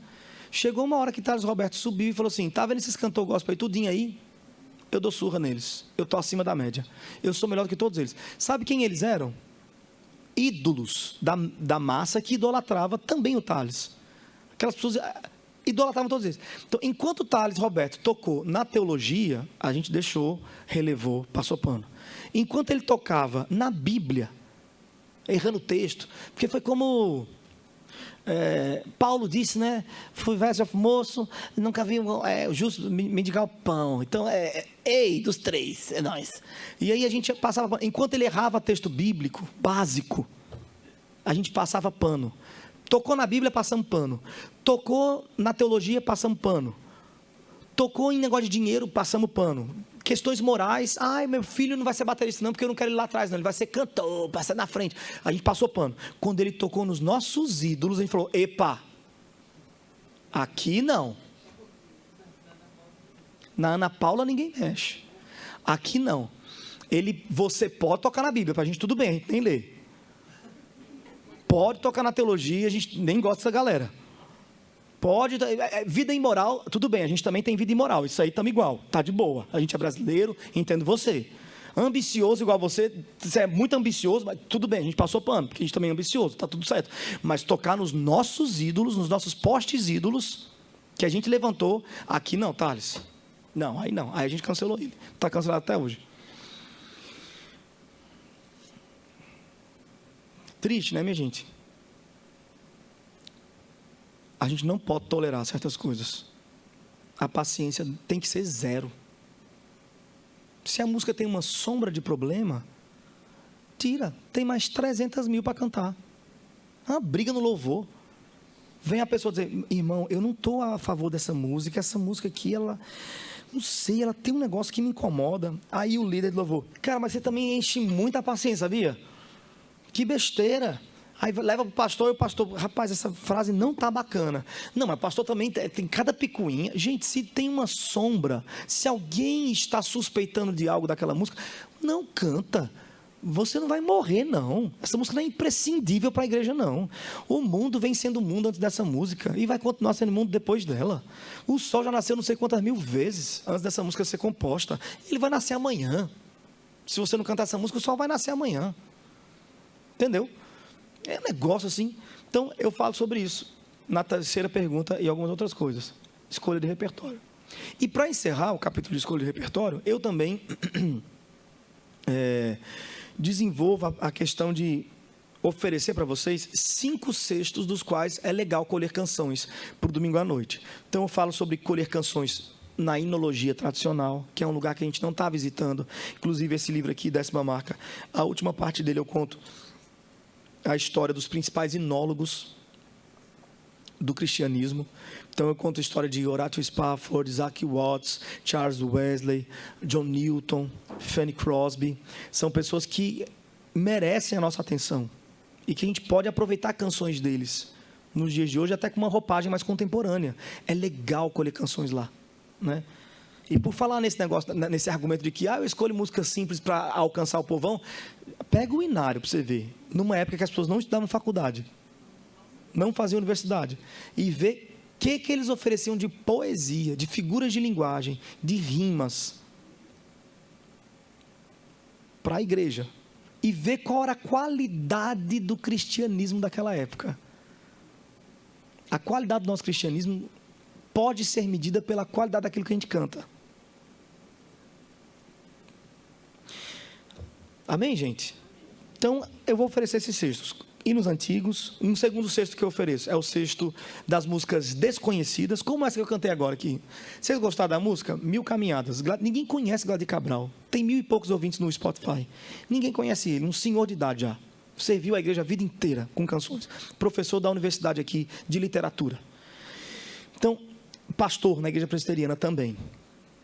Chegou uma hora que Thales Roberto subiu e falou assim: tá vendo esses cantores gospel aí, tudinho aí? Eu dou surra neles. Eu tô acima da média. Eu sou melhor do que todos eles. Sabe quem eles eram? Ídolos da massa que idolatrava também o Thales. Aquelas pessoas idolatravam todos eles. Então, enquanto Thales Roberto tocou na teologia, a gente deixou, relevou, passou pano. Enquanto ele tocava na Bíblia, errando o texto, porque foi como Paulo disse, né? Fui verso moço, nunca vi o justo mendigar o pão. Então, ei, dos três, é nós. E aí a gente passava pano. Enquanto ele errava texto bíblico, básico, a gente passava pano. Tocou na Bíblia, passamos pano. Tocou na teologia, passamos pano. Tocou em negócio de dinheiro, passamos pano. Questões morais, meu filho não vai ser baterista não, porque eu não quero ele lá atrás não, ele vai ser cantor, passar na frente. A gente passou pano. Quando ele tocou nos nossos ídolos, a gente falou: epa, aqui não. Na Ana Paula ninguém mexe. Aqui não. Você pode tocar na Bíblia, pra gente tudo bem, a gente nem lê. Pode tocar na teologia, a gente nem gosta dessa galera. Pode, vida imoral, tudo bem, a gente também tem vida imoral, isso aí estamos igual, tá de boa. A gente é brasileiro, entendo você. Ambicioso igual você é muito ambicioso, mas tudo bem, a gente passou pano, porque a gente também é ambicioso, tá tudo certo. Mas tocar nos nossos ídolos, nos nossos postes ídolos, que a gente levantou, aqui não, Thales. Não, aí a gente cancelou ele. Está cancelado até hoje. Triste, né, minha gente? A gente não pode tolerar certas coisas. A paciência tem que ser zero. Se a música tem uma sombra de problema, tira. Tem mais 300 mil para cantar. Uma briga no louvor. Vem a pessoa dizer, irmão, eu não estou a favor dessa música. Essa música aqui, ela... Não sei, ela tem um negócio que me incomoda. Aí o líder do louvor, cara, mas você também enche muita paciência, sabia? Que besteira. Aí leva para o pastor e o pastor, rapaz, essa frase não está bacana. Não, mas o pastor também tem cada picuinha. Gente, se tem uma sombra, se alguém está suspeitando de algo daquela música, não canta. Você não vai morrer, não. Essa música não é imprescindível para a igreja, não. O mundo vem sendo mundo antes dessa música e vai continuar sendo mundo depois dela. O sol já nasceu não sei quantas mil vezes antes dessa música ser composta. Ele vai nascer amanhã. Se você não cantar essa música, o sol vai nascer amanhã. Entendeu? É um negócio assim. Então, eu falo sobre isso na terceira pergunta e algumas outras coisas. Escolha de repertório. E para encerrar o capítulo de escolha de repertório, eu também desenvolvo a questão de oferecer para vocês 5/6 dos quais é legal colher canções para o domingo à noite. Então, eu falo sobre colher canções na hinologia tradicional, que é um lugar que a gente não está visitando. Inclusive, esse livro aqui, 10ª Marca, a última parte dele eu conto a história dos principais inólogos do cristianismo. Então, eu conto a história de Horatio Spafford, Isaac Watts, Charles Wesley, John Newton, Fanny Crosby. São pessoas que merecem a nossa atenção e que a gente pode aproveitar canções deles nos dias de hoje, até com uma roupagem mais contemporânea. É legal colher canções lá, né? E por falar nesse negócio, nesse argumento de que eu escolho música simples para alcançar o povão, pega o Inário para você ver. Numa época que as pessoas não estudavam faculdade, não faziam universidade, e vê o que eles ofereciam de poesia, de figuras de linguagem, de rimas para a igreja, e vê qual era a qualidade do cristianismo daquela época. A qualidade do nosso cristianismo pode ser medida pela qualidade daquilo que a gente canta. Amém, gente? Então, eu vou oferecer esses cestos. Hinos antigos. Um segundo cesto que eu ofereço é o cesto das músicas desconhecidas. Como essa que eu cantei agora aqui. Vocês gostaram da música? 1000 Caminhadas. Ninguém conhece Gladys Cabral. Tem 1000 e poucos ouvintes no Spotify. Ninguém conhece ele. Um senhor de idade já. Serviu a igreja a vida inteira com canções. Professor da universidade aqui de literatura. Então, pastor na igreja presbiteriana também.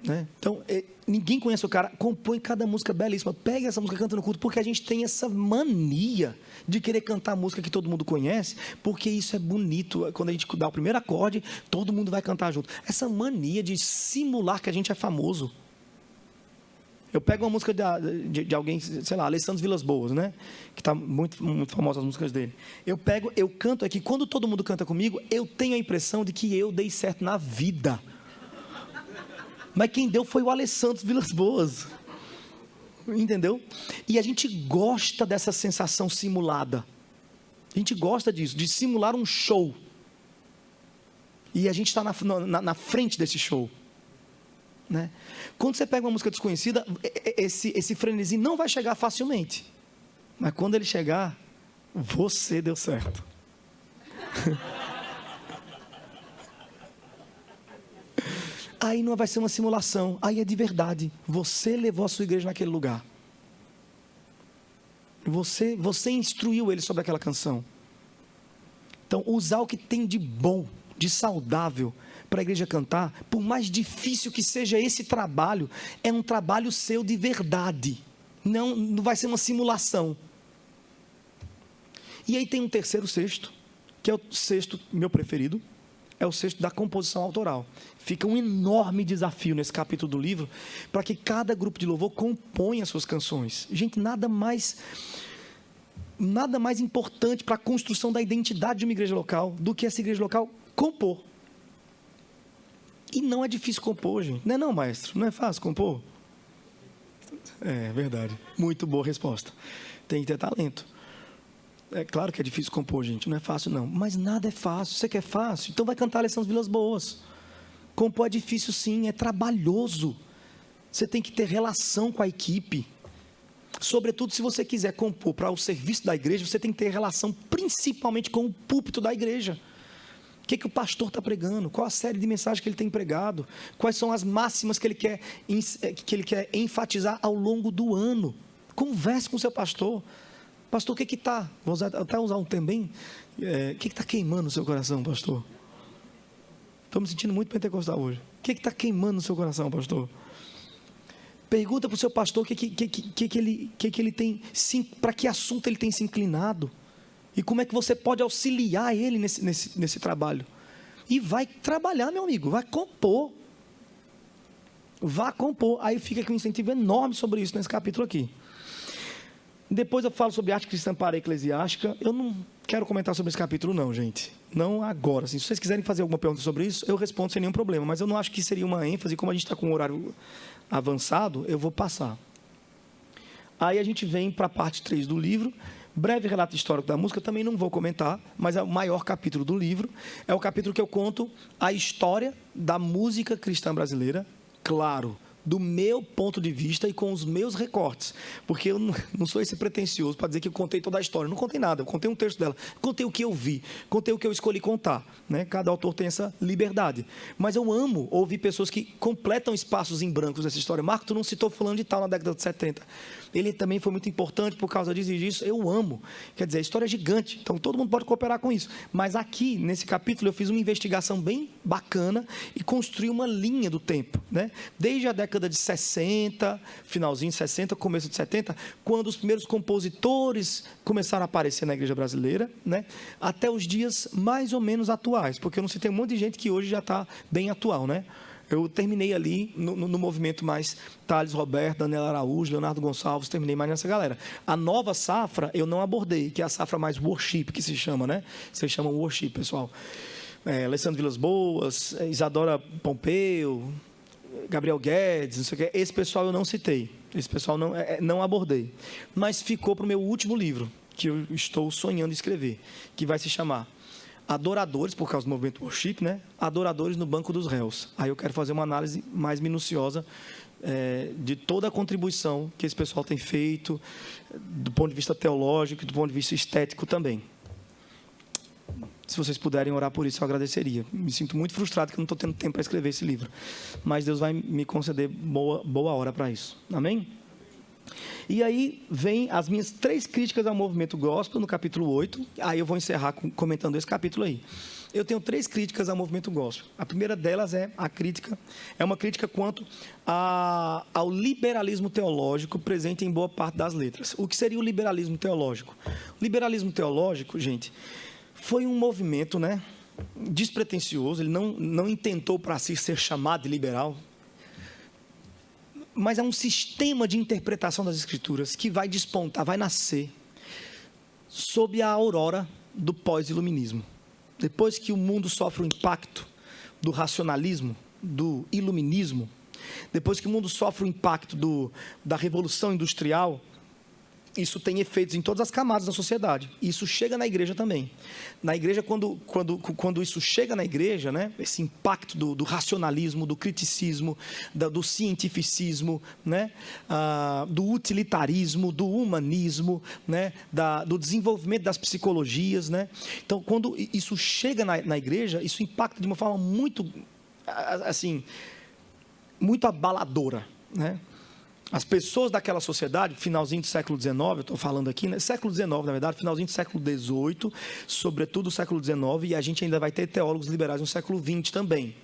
Né? Então, ninguém conhece o cara, compõe cada música belíssima. Pega essa música, canta no culto, porque a gente tem essa mania de querer cantar a música que todo mundo conhece, porque isso é bonito. Quando a gente dá o primeiro acorde, todo mundo vai cantar junto. Essa mania de simular que a gente é famoso. Eu pego uma música de alguém, sei lá, Alessandro Vilas Boas, né? Que está muito, muito famosa as músicas dele. Eu pego, eu canto aqui. Quando todo mundo canta comigo, eu tenho a impressão de que eu dei certo na vida. Mas quem deu foi o Alessandro Vilas Boas. Entendeu? E a gente gosta dessa sensação simulada. A gente gosta disso, de simular um show. E a gente está na frente desse show. Né? Quando você pega uma música desconhecida, esse frenesi não vai chegar facilmente. Mas quando ele chegar, você deu certo. Aí não vai ser uma simulação, aí é de verdade. Você levou a sua igreja naquele lugar. Você instruiu ele sobre aquela canção. Então, usar o que tem de bom, de saudável, para a igreja cantar, por mais difícil que seja esse trabalho, é um trabalho seu de verdade. Não vai ser uma simulação. E aí tem um terceiro cesto, que é o cesto meu preferido, é o cesto da composição autoral. Fica um enorme desafio nesse capítulo do livro, para que cada grupo de louvor componha as suas canções. Gente, nada mais importante para a construção da identidade de uma igreja local, do que essa igreja local compor. E não é difícil compor, gente. Não é não, maestro? Não é fácil compor? É verdade. Muito boa resposta. Tem que ter talento. É claro que é difícil compor, gente. Não é fácil, não. Mas nada é fácil. Você quer fácil? Então vai cantar Lição das Vilas Boas. Compor é difícil, sim. É trabalhoso. Você tem que ter relação com a equipe. Sobretudo, se você quiser compor para o serviço da igreja, você tem que ter relação principalmente com o púlpito da igreja. O que o pastor está pregando? Qual a série de mensagens que ele tem pregado? Quais são as máximas que ele quer enfatizar ao longo do ano? Converse com o seu pastor. Pastor, o que está? Vou até usar um termo bem. O que está queimando no seu coração, pastor? Estou me sentindo muito pentecostal hoje. O que está queimando no seu coração, pastor? Pergunta para o seu pastor o que ele tem, para que assunto ele tem se inclinado. E como é que você pode auxiliar ele nesse trabalho. E vai trabalhar, meu amigo, vai compor. Vá compor. Aí fica aqui um incentivo enorme sobre isso nesse capítulo aqui. Depois eu falo sobre arte cristã para a eclesiástica. Eu não quero comentar sobre esse capítulo não, gente. Não agora. Assim, se vocês quiserem fazer alguma pergunta sobre isso, eu respondo sem nenhum problema. Mas eu não acho que seria uma ênfase. Como a gente está com um horário avançado, eu vou passar. Aí a gente vem para a parte 3 do livro. Breve relato histórico da música, também não vou comentar, mas é o maior capítulo do livro. É o capítulo que eu conto a história da música cristã brasileira, claro, do meu ponto de vista e com os meus recortes, porque eu não sou esse pretencioso para dizer que eu contei toda a história. Eu não contei nada, eu contei um terço dela, contei o que eu vi, contei o que eu escolhi contar, né? Cada autor tem essa liberdade, mas eu amo ouvir pessoas que completam espaços em brancos nessa história. Marco, tu não citou fulano de tal na década de 70, ele também foi muito importante por causa disso e disso. Eu amo, quer dizer, a história é gigante, então todo mundo pode cooperar com isso, mas aqui, nesse capítulo, eu fiz uma investigação bem bacana e construí uma linha do tempo, né? Desde a década de 60, finalzinho de 60, começo de 70, quando os primeiros compositores começaram a aparecer na igreja brasileira, né? Até os dias mais ou menos atuais, porque eu não sei, tem um monte de gente que hoje já está bem atual, né? Eu terminei ali no movimento mais Thales Roberto, Daniel Araújo, Leonardo Gonçalves, terminei mais nessa galera. A nova safra eu não abordei, que é a safra mais worship, que se chama, né? Vocês chamam worship, pessoal. Alessandro Vilas Boas, Isadora Pompeu, Gabriel Guedes, não sei o que. Esse pessoal eu não citei, esse pessoal não abordei. Mas ficou para o meu último livro, que eu estou sonhando em escrever, que vai se chamar Adoradores, por causa do movimento worship, né? Adoradores no banco dos réus. Aí eu quero fazer uma análise mais minuciosa de toda a contribuição que esse pessoal tem feito, do ponto de vista teológico e do ponto de vista estético também. Se vocês puderem orar por isso, eu agradeceria. Me sinto muito frustrado que eu não estou tendo tempo para escrever esse livro. Mas Deus vai me conceder boa hora para isso. Amém? E aí vem as minhas 3 críticas ao movimento gospel, no capítulo 8. Aí eu vou encerrar comentando esse capítulo aí. Eu tenho 3 críticas ao movimento gospel. A primeira delas é uma crítica quanto ao liberalismo teológico presente em boa parte das letras. O que seria o liberalismo teológico? O liberalismo teológico, gente, foi um movimento, né, despretensioso. Ele não intentou para si ser chamado de liberal, mas é um sistema de interpretação das Escrituras que vai despontar, vai nascer sob a aurora do pós-iluminismo. Depois que o mundo sofre o impacto do racionalismo, do iluminismo, depois que o mundo sofre o impacto da Revolução Industrial, isso tem efeitos em todas as camadas da sociedade. Isso chega na igreja também. Na igreja, quando isso chega na igreja, né, esse impacto do racionalismo, do criticismo, do cientificismo, né, do utilitarismo, do humanismo, né, do desenvolvimento das psicologias, né? Então, quando isso chega na igreja, isso impacta de uma forma muito, assim, muito abaladora, né? As pessoas daquela sociedade, finalzinho do século XIX, eu estou falando aqui, né? Século XIX, na verdade, finalzinho do século XVIII, sobretudo o século XIX, e a gente ainda vai ter teólogos liberais no século XX também,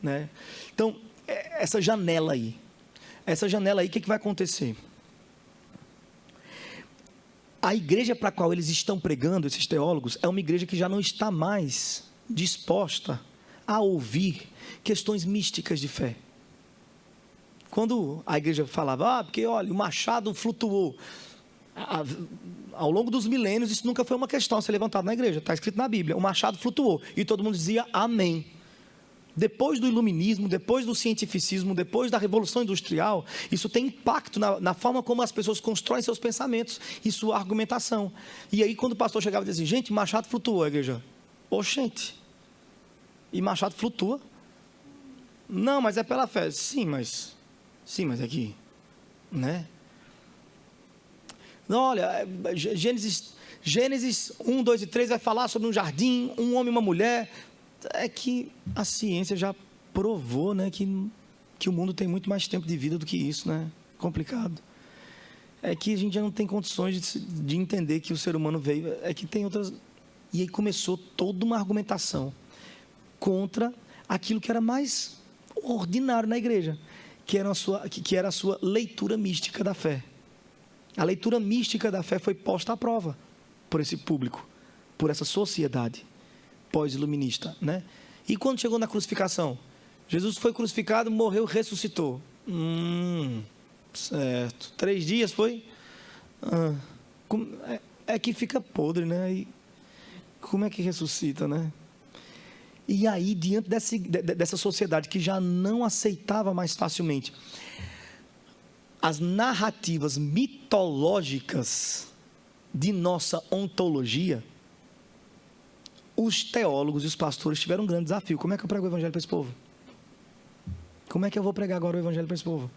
né? Então, essa janela aí, o que vai acontecer? A igreja para a qual eles estão pregando, esses teólogos, é uma igreja que já não está mais disposta a ouvir questões místicas de fé. Quando a igreja falava, porque olha, o machado flutuou, ao longo dos milênios, isso nunca foi uma questão a ser levantada na igreja, está escrito na Bíblia, o machado flutuou, e todo mundo dizia amém. Depois do iluminismo, depois do cientificismo, depois da Revolução Industrial, isso tem impacto na forma como as pessoas constroem seus pensamentos e sua argumentação. E aí, quando o pastor chegava e dizia assim, gente, Machado flutua, a igreja. Oxente. E Machado flutua? Não, mas é pela fé. Sim, mas aqui, né? Não, olha, Gênesis 1, 2 e 3 vai falar sobre um jardim, um homem e uma mulher. É que a ciência já provou, né, que o mundo tem muito mais tempo de vida do que isso, né? Complicado. É que a gente já não tem condições de entender que o ser humano veio. É que tem outras... E aí começou toda uma argumentação contra aquilo que era mais ordinário na igreja, que era a sua leitura mística da fé. A leitura mística da fé foi posta à prova por esse público, por essa sociedade pós-iluminista, né? E quando chegou na crucificação, Jesus foi crucificado, morreu, ressuscitou. Certo. 3 dias foi? É que fica podre, né? E como é que ressuscita, né? E aí, diante dessa sociedade que já não aceitava mais facilmente as narrativas mitológicas de nossa ontologia, os teólogos e os pastores tiveram um grande desafio. Como é que eu prego o evangelho para esse povo? Como é que eu vou pregar agora o evangelho para esse povo?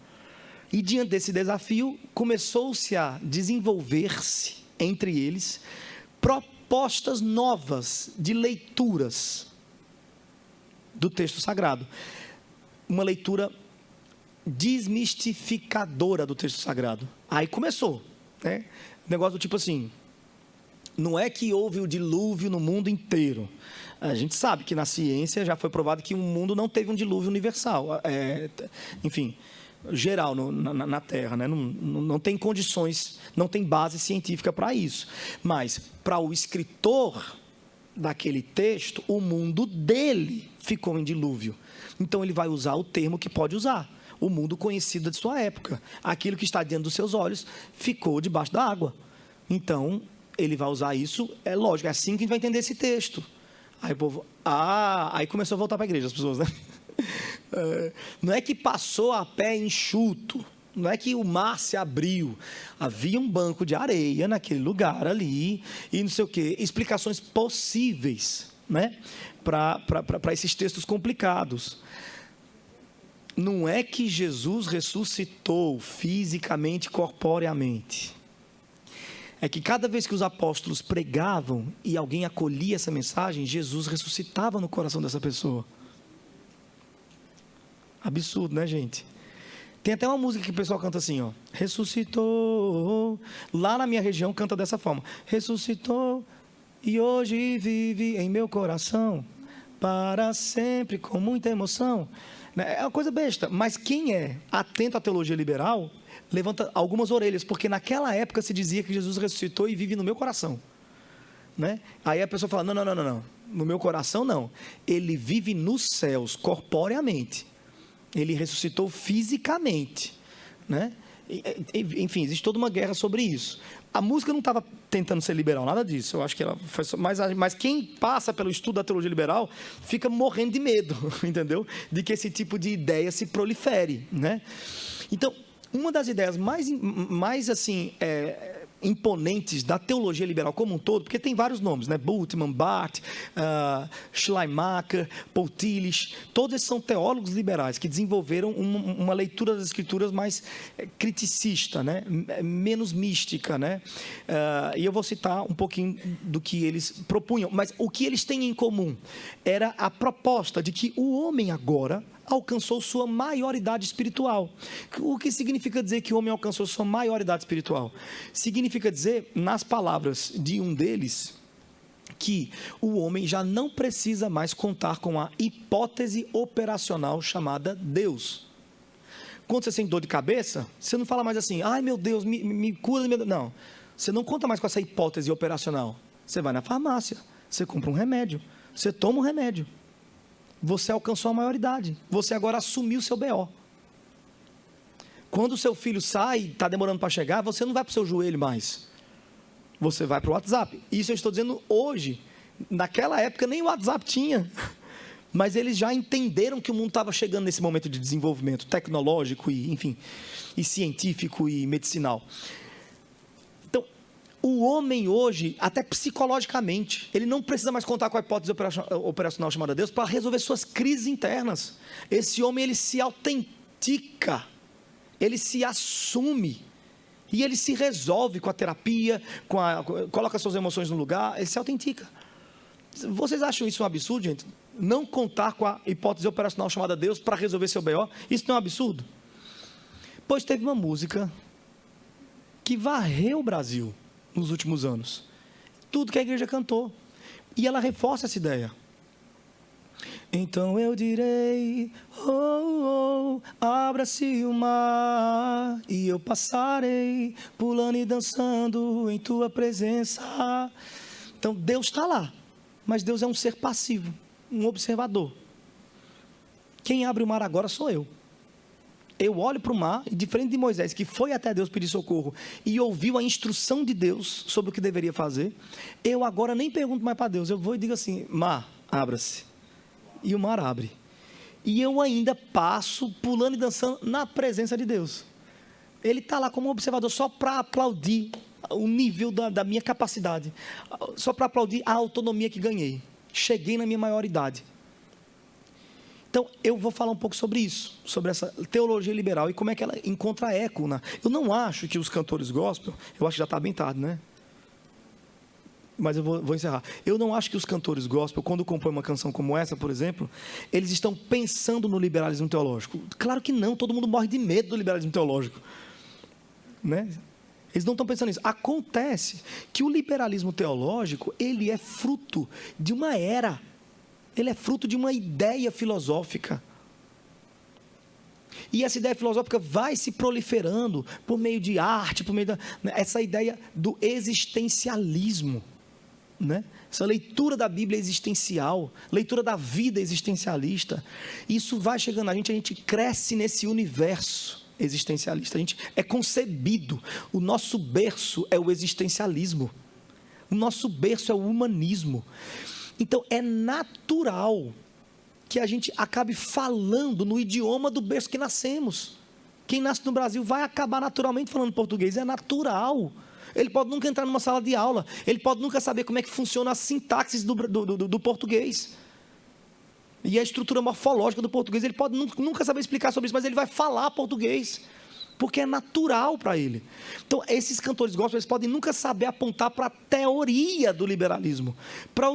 E diante desse desafio, começou-se a desenvolver-se entre eles propostas novas de leituras do texto sagrado. Uma leitura desmistificadora do texto sagrado. Aí começou, né? Negócio do tipo assim, não é que houve o dilúvio no mundo inteiro. A gente sabe que na ciência já foi provado que o mundo não teve um dilúvio universal, enfim, geral na Terra, né? Não tem condições, não tem base científica para isso. Mas para o escritor daquele texto, o mundo dele ficou em dilúvio. Então ele vai usar o termo que pode usar, o mundo conhecido de sua época. Aquilo que está diante dos seus olhos ficou debaixo da água. Então ele vai usar isso, é lógico, é assim que a gente vai entender esse texto. Aí o povo, aí começou a voltar para a igreja as pessoas, né? Não é que passou a pé enxuto, não é que o mar se abriu, havia um banco de areia naquele lugar ali, e não sei o quê, explicações possíveis, né, para esses textos complicados. Não é que Jesus ressuscitou fisicamente, corporeamente. É que cada vez que os apóstolos pregavam e alguém acolhia essa mensagem, Jesus ressuscitava no coração dessa pessoa. Absurdo, né, gente? Tem até uma música que o pessoal canta assim, ó. Ressuscitou. Lá na minha região canta dessa forma. Ressuscitou e hoje vive em meu coração para sempre com muita emoção. É uma coisa besta, mas quem é atento à teologia liberal levanta algumas orelhas, porque naquela época se dizia que Jesus ressuscitou e vive no meu coração, né? Aí a pessoa fala, não, no meu coração não, ele vive nos céus, corporeamente, ele ressuscitou fisicamente, né? Enfim, existe toda uma guerra sobre isso. A música não estava tentando ser liberal, nada disso. Eu acho que ela foi mas quem passa pelo estudo da teologia liberal fica morrendo de medo, entendeu? De que esse tipo de ideia se prolifere, né? Então, uma das ideias mais assim, imponentes da teologia liberal como um todo, porque tem vários nomes, né? Bultmann, Barth, Schleiermacher, Paul Tillich, todos esses são teólogos liberais que desenvolveram uma leitura das escrituras mais criticista, né? Menos mística, né? E eu vou citar um pouquinho do que eles propunham, mas o que eles têm em comum era a proposta de que o homem agora alcançou sua maioridade espiritual. O que significa dizer que o homem alcançou sua maioridade espiritual? Significa dizer, nas palavras de um deles, que o homem já não precisa mais contar com a hipótese operacional chamada Deus. Quando você sente dor de cabeça, você não fala mais assim, ai meu Deus, me cura. Não, você não conta mais com essa hipótese operacional. Você vai na farmácia, você compra um remédio, você toma um remédio. Você alcançou a maioridade. Você agora assumiu o seu BO. Quando o seu filho sai, está demorando para chegar, você não vai para o seu joelho mais. Você vai para o WhatsApp. Isso eu estou dizendo hoje. Naquela época nem o WhatsApp tinha. mas eles já entenderam que o mundo estava chegando nesse momento de desenvolvimento tecnológico e, enfim, e científico e medicinal. Então, o homem hoje, até psicologicamente, ele não precisa mais contar com a hipótese operacional chamada Deus para resolver suas crises internas. Esse homem, ele se autentica, ele se assume, e ele se resolve com a terapia, coloca suas emoções no lugar, ele se autentica. Vocês acham isso um absurdo, gente? Não contar com a hipótese operacional chamada Deus para resolver seu BO? Isso não é um absurdo? Pois teve uma música que varreu o Brasil nos últimos anos. Tudo que a igreja cantou. E ela reforça essa ideia. Então eu direi, oh, oh, abra-se o mar, e eu passarei, pulando e dançando em tua presença. Então Deus está lá, mas Deus é um ser passivo, um observador. Quem abre o mar agora sou eu. Eu olho para o mar, e diferente de Moisés, que foi até Deus pedir socorro e ouviu a instrução de Deus sobre o que deveria fazer, eu agora nem pergunto mais para Deus, eu vou e digo assim, mar, abra-se. E o mar abre. E eu ainda passo pulando e dançando na presença de Deus. Ele está lá como observador só para aplaudir o nível da minha capacidade, só para aplaudir a autonomia que ganhei. Cheguei na minha maioridade. Então, eu vou falar um pouco sobre isso, sobre essa teologia liberal e como é que ela encontra eco. Eu não acho que os cantores gospel, eu acho que já está bem tarde, né? Mas eu vou encerrar. Eu não acho que os cantores gospel, quando compõem uma canção como essa, por exemplo, eles estão pensando no liberalismo teológico. Claro que não, todo mundo morre de medo do liberalismo teológico, né? Eles não estão pensando nisso. Acontece que o liberalismo teológico, ele é fruto de uma era, ele é fruto de uma ideia filosófica. E essa ideia filosófica vai se proliferando por meio de arte, por meio essa ideia do existencialismo, né? Essa leitura da Bíblia existencial, leitura da vida existencialista, isso vai chegando a gente cresce nesse universo existencialista, a gente é concebido, o nosso berço é o existencialismo, o nosso berço é o humanismo. Então é natural que a gente acabe falando no idioma do berço que nascemos. Quem nasce no Brasil vai acabar naturalmente falando português, é natural. Ele pode nunca entrar numa sala de aula, ele pode nunca saber como é que funciona a sintaxe do português, e a estrutura morfológica do português, ele pode nunca saber explicar sobre isso, mas ele vai falar português, porque é natural para ele. Então, esses cantores gospel, eles podem nunca saber apontar para a teoria do liberalismo, para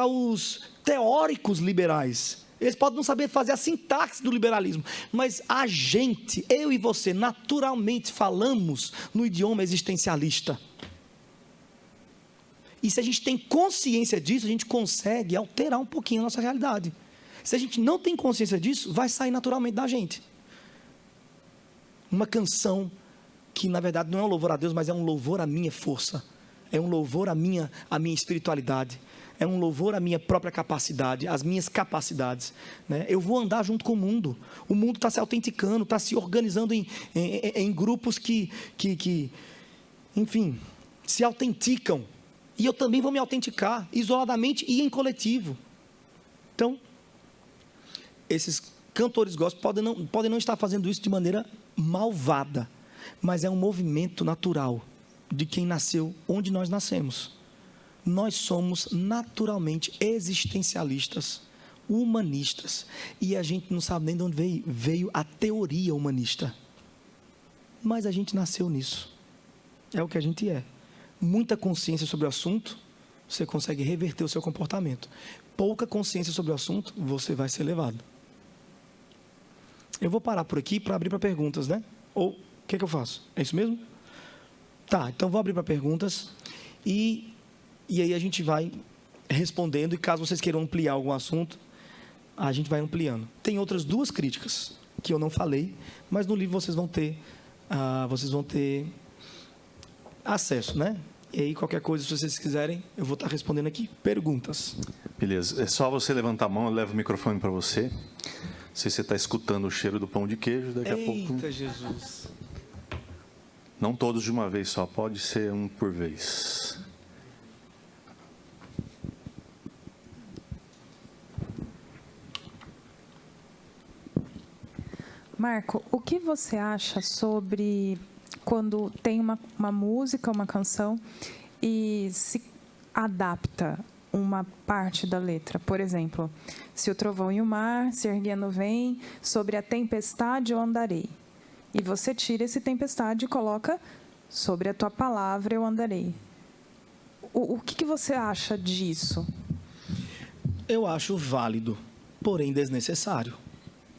os teóricos liberais. Eles podem não saber fazer a sintaxe do liberalismo, mas a gente, eu e você, naturalmente falamos no idioma existencialista. E se a gente tem consciência disso, a gente consegue alterar um pouquinho a nossa realidade. Se a gente não tem consciência disso, vai sair naturalmente da gente. Uma canção que, na verdade, não é um louvor a Deus, mas é um louvor à minha força, é um louvor à minha espiritualidade, é um louvor à minha própria capacidade, às minhas capacidades, né? Eu vou andar junto com o mundo está se autenticando, está se organizando em grupos que, enfim, se autenticam, e eu também vou me autenticar, isoladamente e em coletivo. Então, esses cantores gospel podem não estar fazendo isso de maneira malvada, mas é um movimento natural de quem nasceu onde nós nascemos. Nós somos naturalmente existencialistas, humanistas, e a gente não sabe nem de onde veio a teoria humanista, mas a gente nasceu nisso, é o que a gente é. Muita consciência sobre o assunto, você consegue reverter o seu comportamento. Pouca consciência sobre o assunto, você vai ser levado. Eu vou parar por aqui para abrir para perguntas, né? Ou, o que eu faço? É isso mesmo? Tá, então vou abrir para perguntas, e aí a gente vai respondendo, e caso vocês queiram ampliar algum assunto, a gente vai ampliando. Tem outras duas críticas que eu não falei, mas no livro vocês vão ter acesso, né? E aí qualquer coisa, se vocês quiserem, eu vou estar respondendo aqui. Perguntas. Beleza, é só você levantar a mão, eu levo o microfone para você. Não sei se você está escutando o cheiro do pão de queijo, daqui a pouco... Eita, Jesus! Não todos de uma vez só, pode ser um por vez. Marco, o que você acha sobre quando tem uma música, uma canção e se adapta uma parte da letra? Por exemplo, se o trovão e o mar se erguendo vem, sobre a tempestade eu andarei. E você tira esse tempestade e coloca sobre a tua palavra eu andarei. O que você acha disso? Eu acho válido, porém desnecessário.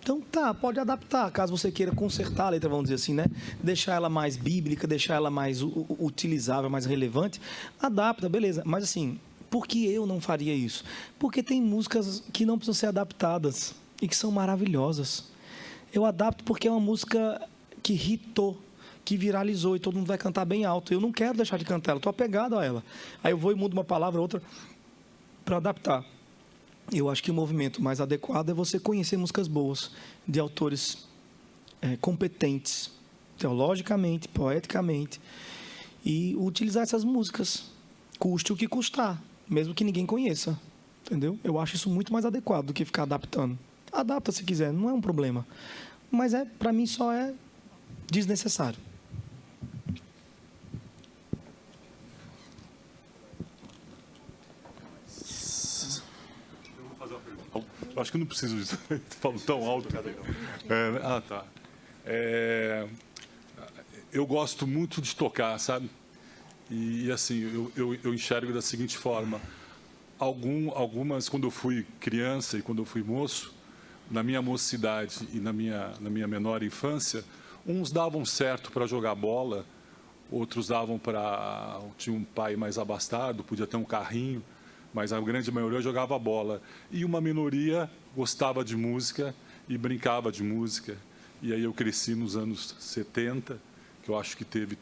Então tá, pode adaptar, caso você queira consertar a letra, vamos dizer assim, né? Deixar ela mais bíblica, deixar ela mais utilizável, mais relevante, adapta, beleza. Mas assim, por que eu não faria isso? Porque tem músicas que não precisam ser adaptadas e que são maravilhosas. Eu adapto porque é uma música que hitou, que viralizou e todo mundo vai cantar bem alto. Eu não quero deixar de cantar ela, estou apegado a ela. Aí eu vou e mudo uma palavra ou outra para adaptar. Eu acho que o movimento mais adequado é você conhecer músicas boas, de autores competentes, teologicamente, poeticamente, e utilizar essas músicas, custe o que custar, mesmo que ninguém conheça, entendeu? Eu acho isso muito mais adequado do que ficar adaptando. Adapta se quiser, não é um problema. Mas para mim só é desnecessário. Eu acho que não preciso disso. Falo tão alto. Tá. Eu gosto muito de tocar, sabe? E assim, eu enxergo da seguinte forma. Algumas, quando eu fui criança e quando eu fui moço, na minha mocidade e na minha menor infância, uns davam certo para jogar bola, outros davam para... Tinha um pai mais abastado, podia ter um carrinho, mas a grande maioria jogava bola. E uma minoria gostava de música e brincava de música. E aí eu cresci nos anos 70, que eu acho que teve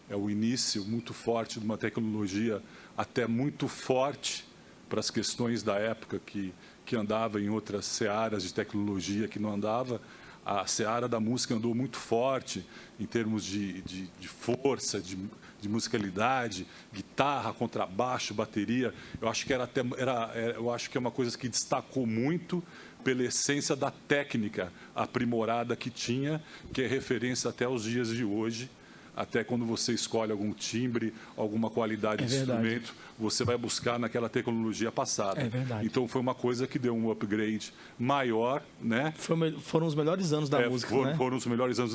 o início muito forte de uma tecnologia até muito forte para as questões da época que andava em outras searas de tecnologia que não andava. A seara da música andou muito forte em termos de força, de musicalidade, guitarra, contrabaixo, bateria. Eu acho que eu acho que é uma coisa que destacou muito pela essência da técnica aprimorada que tinha, que é referência até os dias de hoje. Até quando você escolhe algum timbre, alguma qualidade de instrumento, você vai buscar naquela tecnologia passada. É verdade. Então, foi uma coisa que deu um upgrade maior, né? Foram os melhores anos da música, né? Foram os melhores anos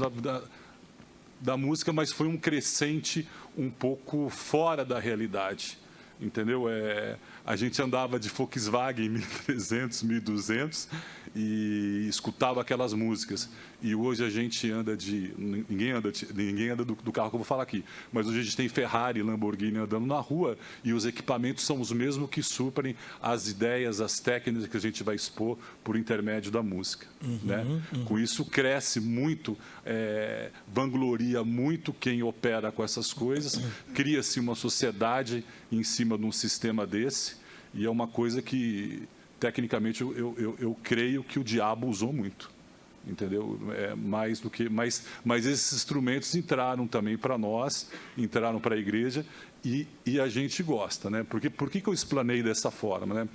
da música, mas foi um crescente um pouco fora da realidade, entendeu? A gente andava de Volkswagen 1300, 1200 e escutava aquelas músicas. E hoje a gente anda ninguém anda do carro que eu vou falar aqui, mas hoje a gente tem Ferrari, Lamborghini andando na rua e os equipamentos são os mesmos que suprem as ideias, as técnicas que a gente vai expor por intermédio da música, né? Com isso cresce muito, vangloria muito quem opera com essas coisas, cria-se uma sociedade em cima de um sistema desse e é uma coisa que tecnicamente eu creio que o diabo usou muito, entendeu? Mais do que, mas esses instrumentos entraram também para nós, entraram para a igreja e a gente gosta, né? Por que eu explanei dessa forma, né?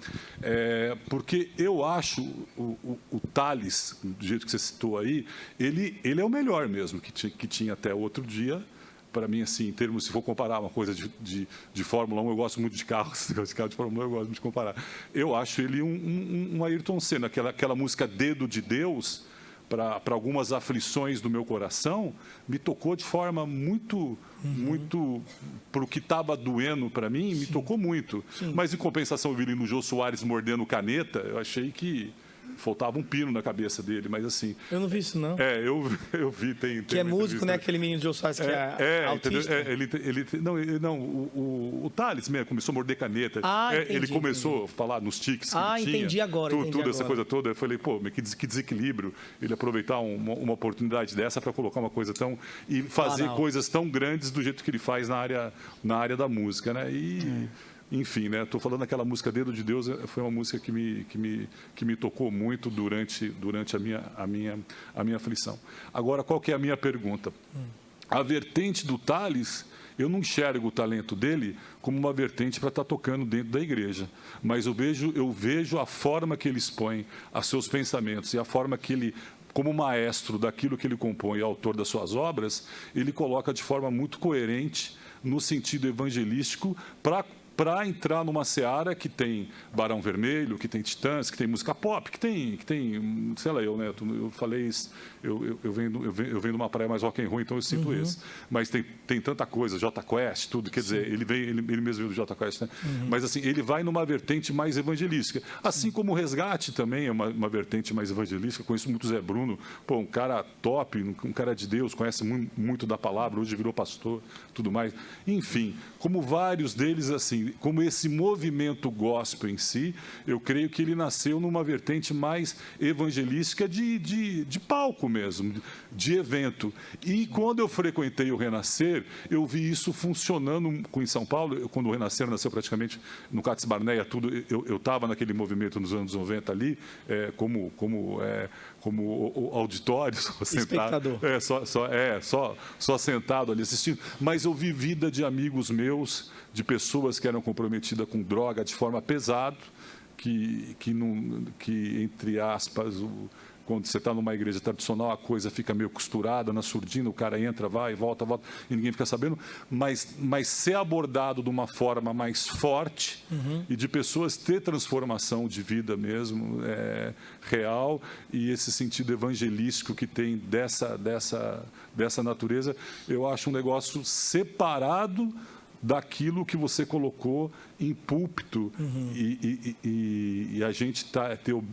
Porque eu acho o Thales, do jeito que você citou aí, ele é o melhor mesmo que tinha até outro dia. Para mim, assim, em termos, se for comparar uma coisa de Fórmula 1, eu gosto muito de carros, de carro de Fórmula 1, eu gosto muito de comparar. Eu acho ele um Ayrton Senna, aquela música Dedo de Deus, para algumas aflições do meu coração, me tocou de forma muito, muito, para o que estava doendo para mim, me tocou muito. Sim. Mas, em compensação, eu vi ali no Jô Soares mordendo caneta, eu achei que faltava um pino na cabeça dele, mas assim... Eu não vi isso, não. Eu vi, tem que é músico, né? Aquele menino de Jô Soares que é autista. O Thales mesmo começou a morder caneta. Ele começou a falar nos tiques que ele tinha. Entendi agora. Essa coisa toda. Eu falei, pô, que desequilíbrio ele aproveitar uma oportunidade dessa para colocar uma coisa tão... E fazer coisas tão grandes do jeito que ele faz na área da música, né? Enfim, né? Estou falando daquela música Dedo de Deus, foi uma música que me tocou muito durante a minha aflição. Agora, qual que é a minha pergunta? A vertente do Thales, eu não enxergo o talento dele como uma vertente para estar tocando dentro da igreja, mas eu vejo a forma que ele expõe a seus pensamentos e a forma que ele como maestro daquilo que ele compõe e autor das suas obras, ele coloca de forma muito coerente no sentido evangelístico para entrar numa seara que tem Barão Vermelho, que tem Titãs, que tem música pop, que tem sei lá, Neto, eu falei isso, eu venho de uma praia mais rock and roll, então eu sinto isso. Mas tem tanta coisa, Jota Quest, tudo, quer dizer, ele mesmo veio do Jota Quest, né? Mas assim, ele vai numa vertente mais evangelística. Assim como o Resgate também é uma vertente mais evangelística. Conheço muito o Zé Bruno, pô, um cara top, um cara de Deus, conhece muito da palavra, hoje virou pastor, tudo mais. Enfim, como vários deles, assim, como esse movimento gospel em si, eu creio que ele nasceu numa vertente mais evangelística de palco mesmo, de evento. E quando eu frequentei o Renascer, eu vi isso funcionando em São Paulo. Quando o Renascer nasceu praticamente no Cates Barneia, tudo, eu estava naquele movimento nos anos 90 ali, como auditório, sentado, só sentado ali assistindo. Mas eu vi vida de amigos meus, de pessoas que eram comprometidas com droga de forma pesada, que entre aspas, quando você está numa igreja tradicional, a coisa fica meio costurada na surdina, o cara entra, vai, volta, e ninguém fica sabendo, mas ser abordado de uma forma mais forte e de pessoas ter transformação de vida mesmo, real, e esse sentido evangelístico que tem dessa natureza, eu acho um negócio separado daquilo que você colocou em púlpito e a gente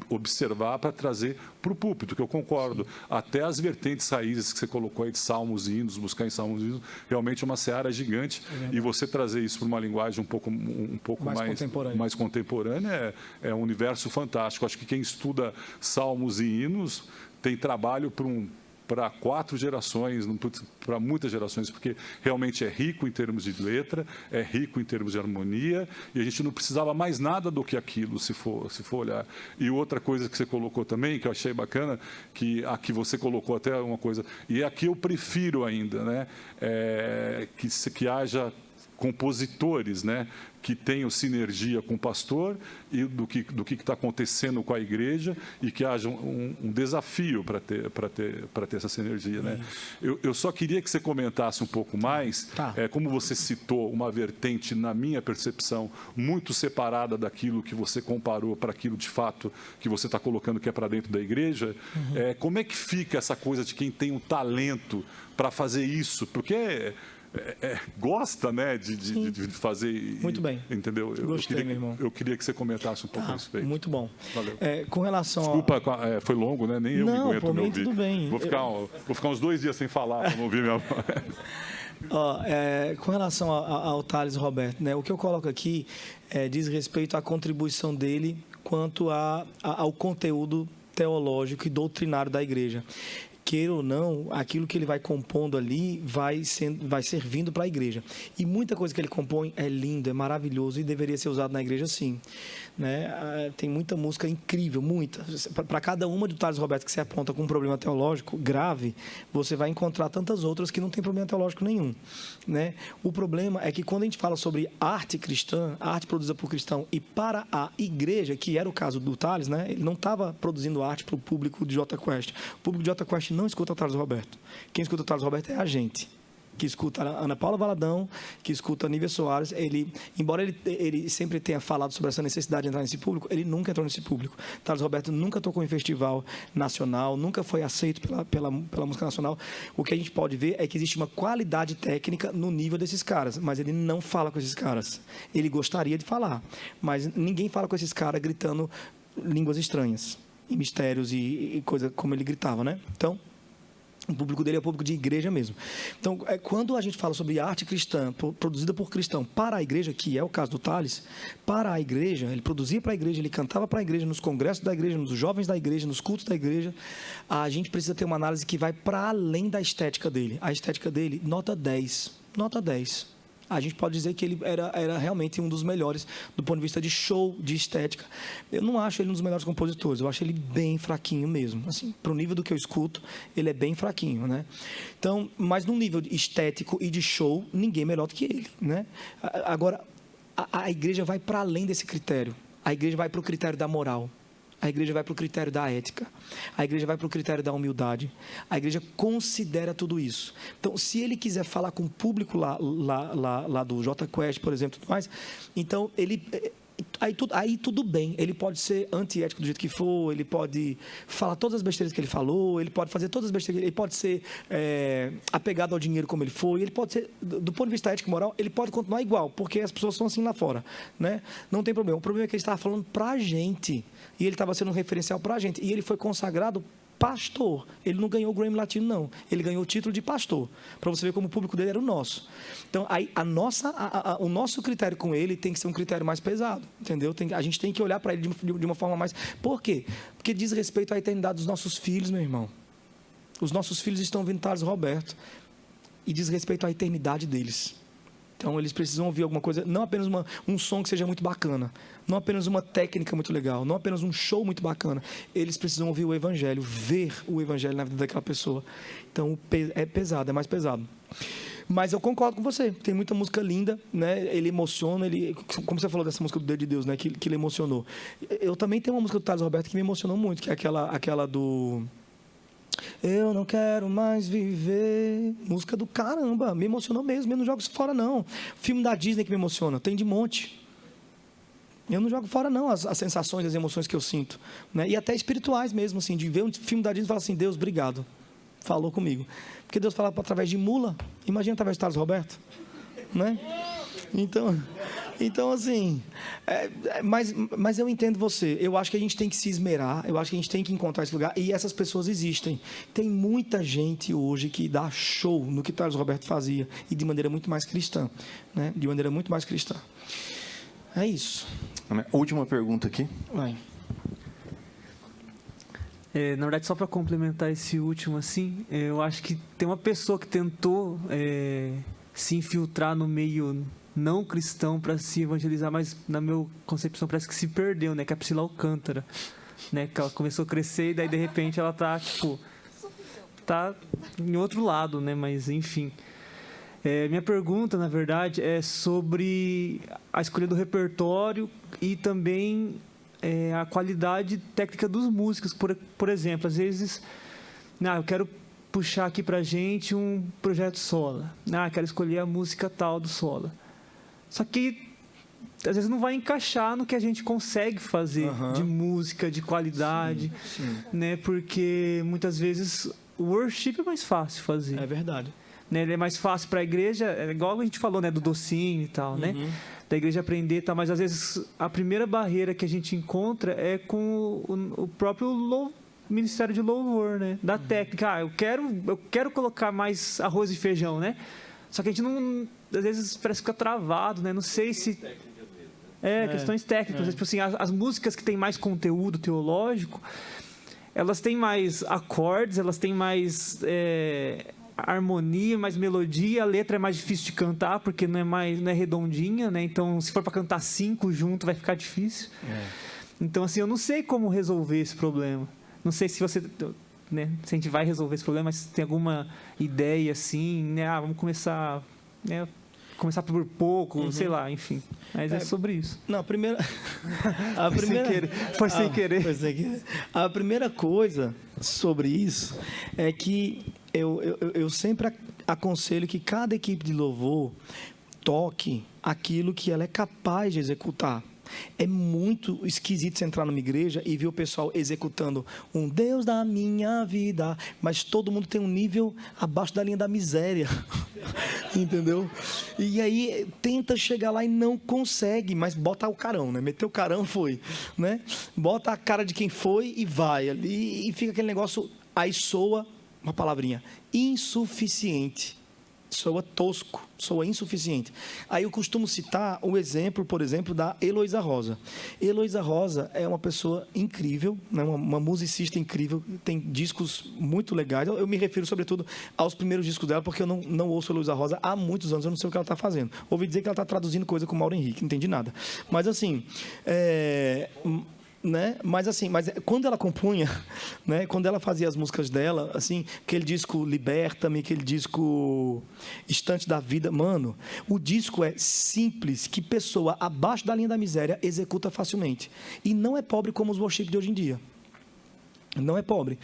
observar para trazer para o púlpito, que eu concordo. Até as vertentes raízes que você colocou aí de salmos e hinos, buscar em salmos e hinos, realmente é uma seara gigante. E você trazer isso para uma linguagem um pouco mais contemporânea é um universo fantástico. Acho que quem estuda salmos e hinos tem trabalho para 4 gerações, para muitas gerações, porque realmente é rico em termos de letra, é rico em termos de harmonia, e a gente não precisava mais nada do que aquilo, se for olhar. E outra coisa que você colocou também, que eu achei bacana, que aqui você colocou até uma coisa, e aqui eu prefiro ainda, né, que haja compositores, né, que tenham sinergia com o pastor e do que está acontecendo com a igreja, e que haja um desafio para ter essa sinergia, né? Eu só queria que você comentasse um pouco mais, como você citou uma vertente, na minha percepção, muito separada daquilo que você comparou para aquilo de fato que você está colocando que é para dentro da igreja. Como é que fica essa coisa de quem tem um talento para fazer isso? Porque gosta, né, de fazer. Muito bem. Entendeu? Gostei, meu irmão. Eu queria que você comentasse um pouco a respeito. Muito bom. Valeu. Com relação Desculpa, foi longo, né? Nem eu me aguento me ouvir. Tudo bem. Vou ficar uns 2 dias sem falar para não ouvir minha voz. Com relação ao Thales Roberto, né, o que eu coloco aqui diz respeito à contribuição dele quanto ao conteúdo teológico e doutrinário da igreja. Queira ou não, aquilo que ele vai compondo ali vai servindo para a igreja. E muita coisa que ele compõe é lindo, é maravilhoso e deveria ser usado na igreja sim. Né? Tem muita música incrível, muita. Para cada uma do Thales Roberto que se aponta com um problema teológico grave, você vai encontrar tantas outras que não tem problema teológico nenhum. Né? O problema é que quando a gente fala sobre arte cristã, arte produzida por cristão e para a igreja, que era o caso do Thales, né? Ele não estava produzindo arte para o público de Jota Quest. O público de Jota Quest não escuta o Thales Roberto. Quem escuta o Thales Roberto é a gente, que escuta a Ana Paula Valadão, que escuta a Nívia Soares. Embora ele sempre tenha falado sobre essa necessidade de entrar nesse público, ele nunca entrou nesse público. Thales Roberto nunca tocou em festival nacional, nunca foi aceito pela música nacional. O que a gente pode ver é que existe uma qualidade técnica no nível desses caras, mas ele não fala com esses caras. Ele gostaria de falar, mas ninguém fala com esses caras gritando línguas estranhas, e mistérios e coisa como ele gritava, né? Então, o público dele é o público de igreja mesmo. Então, quando a gente fala sobre arte cristã, produzida por cristão para a igreja, que é o caso do Thales, para a igreja, ele produzia para a igreja, ele cantava para a igreja, nos congressos da igreja, nos jovens da igreja, nos cultos da igreja, a gente precisa ter uma análise que vai para além da estética dele. A estética dele, nota 10. Nota 10. A gente pode dizer que ele era realmente um dos melhores do ponto de vista de show, de estética. Eu não acho ele um dos melhores compositores, eu acho ele bem fraquinho mesmo. Assim, para o nível do que eu escuto, ele é bem fraquinho, né? Então, mas no nível estético e de show, ninguém melhor do que ele, né? Agora, a igreja vai para além desse critério. A igreja vai para o critério da moral. A igreja vai para o critério da ética. A igreja vai para o critério da humildade. A igreja considera tudo isso. Então, se ele quiser falar com o público lá do Jota Quest, por exemplo, tudo mais, então ele... Aí tudo bem, ele pode ser antiético do jeito que for, ele pode falar todas as besteiras que ele falou, ele pode fazer todas as besteiras, ele pode ser apegado ao dinheiro como ele foi, ele pode ser, do ponto de vista ético e moral, ele pode continuar igual, porque as pessoas são assim lá fora, né? Não tem problema. O problema é que ele estava falando pra gente, e ele estava sendo um referencial pra gente, e ele foi consagrado pastor. Ele não ganhou o Grammy Latino, não. Ele ganhou o título de pastor. Para você ver como o público dele era o nosso. Então, aí, o nosso critério com ele tem que ser um critério mais pesado, entendeu? A gente tem que olhar para ele de uma forma mais... Por quê? Porque diz respeito à eternidade dos nossos filhos, meu irmão. Os nossos filhos estão vindo Thales Roberto. E diz respeito à eternidade deles. Então, eles precisam ouvir alguma coisa, não apenas um som que seja muito bacana, não apenas uma técnica muito legal, não apenas um show muito bacana. Eles precisam ouvir o Evangelho, ver o Evangelho na vida daquela pessoa. Então, é pesado, é mais pesado. Mas eu concordo com você, tem muita música linda, né? Ele emociona, como você falou dessa música do Dedo de Deus, né? Que ele emocionou. Eu também tenho uma música do Thales Roberto que me emocionou muito, que é aquela do... Eu não quero mais viver. Música do caramba, me emocionou mesmo. Eu não jogo isso fora, não. Filme da Disney que me emociona, tem de monte. Eu não jogo fora, não, as sensações, as emoções que eu sinto, né? E até espirituais mesmo, assim, de ver um filme da Disney e falar assim: Deus, obrigado, falou comigo. Porque Deus fala através de mula, imagina através de Thales Roberto, né? Então assim, mas eu entendo você. Eu acho que a gente tem que se esmerar, eu acho que a gente tem que encontrar esse lugar, e essas pessoas existem. Tem muita gente hoje que dá show no que Thales Roberto fazia, e de maneira muito mais cristã, né? De maneira muito mais cristã. É isso. Última pergunta aqui. Vai. Na verdade, só para complementar esse último, assim, eu acho que tem uma pessoa que tentou se infiltrar no meio não cristão para se evangelizar, mas na minha concepção parece que se perdeu, né? Que é a Priscila Alcântara, né? Que ela começou a crescer e daí de repente ela tá em outro lado, né? Mas enfim, minha pergunta na verdade é sobre a escolha do repertório e também a qualidade técnica dos músicos. Por exemplo, às vezes, eu quero puxar aqui pra gente um projeto solo. Quero escolher a música tal do solo. Só que às vezes não vai encaixar no que a gente consegue fazer de música, de qualidade, sim. Né? Porque muitas vezes o worship é mais fácil fazer. É verdade. Né? Ele é mais fácil para a igreja, igual a gente falou, né, do docinho e tal, né? Da igreja aprender e tal, mas às vezes a primeira barreira que a gente encontra é com o próprio ministério de louvor, né? Da técnica. Eu quero colocar mais arroz e feijão, né? Só que a gente não, às vezes parece que fica travado, né? Não sei se questões técnicas, tipo assim, as músicas que têm mais conteúdo teológico, elas têm mais acordes, elas têm mais harmonia, mais melodia, a letra é mais difícil de cantar porque não é redondinha, né? Então, se for para cantar 5 junto, vai ficar difícil. Então, assim, eu não sei como resolver esse problema. Não sei se você, né, se a gente vai resolver esse problema, mas tem alguma ideia assim, né? Vamos começar, né? Começar por pouco, sei lá, enfim. Mas é sobre isso. Não, a primeira... Foi sem querer. A primeira coisa sobre isso é que eu sempre aconselho que cada equipe de louvor toque aquilo que ela é capaz de executar. É muito esquisito você entrar numa igreja e ver o pessoal executando um Deus da minha vida, mas todo mundo tem um nível abaixo da linha da miséria. Entendeu? E aí tenta chegar lá e não consegue, mas bota o carão, né? Meteu o carão, foi, né? Bota a cara de quem foi e vai ali, e fica aquele negócio, aí soa uma palavrinha, insuficiente. Soa tosco, soa insuficiente. Aí eu costumo citar o exemplo, por exemplo, da Heloísa Rosa. Heloísa Rosa é uma pessoa incrível, né? uma musicista incrível, tem discos muito legais. Eu me refiro, sobretudo, aos primeiros discos dela, porque eu não ouço Heloísa Rosa há muitos anos, eu não sei o que ela está fazendo. Ouvi dizer que ela está traduzindo coisa com o Mauro Henrique, não entendi nada. Mas, assim, né? Mas assim, quando ela compunha, né? Quando ela fazia as músicas dela, assim, aquele disco Liberta-me, aquele disco Instante da Vida, mano, o disco é simples, que pessoa abaixo da linha da miséria executa facilmente. E não é pobre como os worship de hoje em dia. Não é pobre.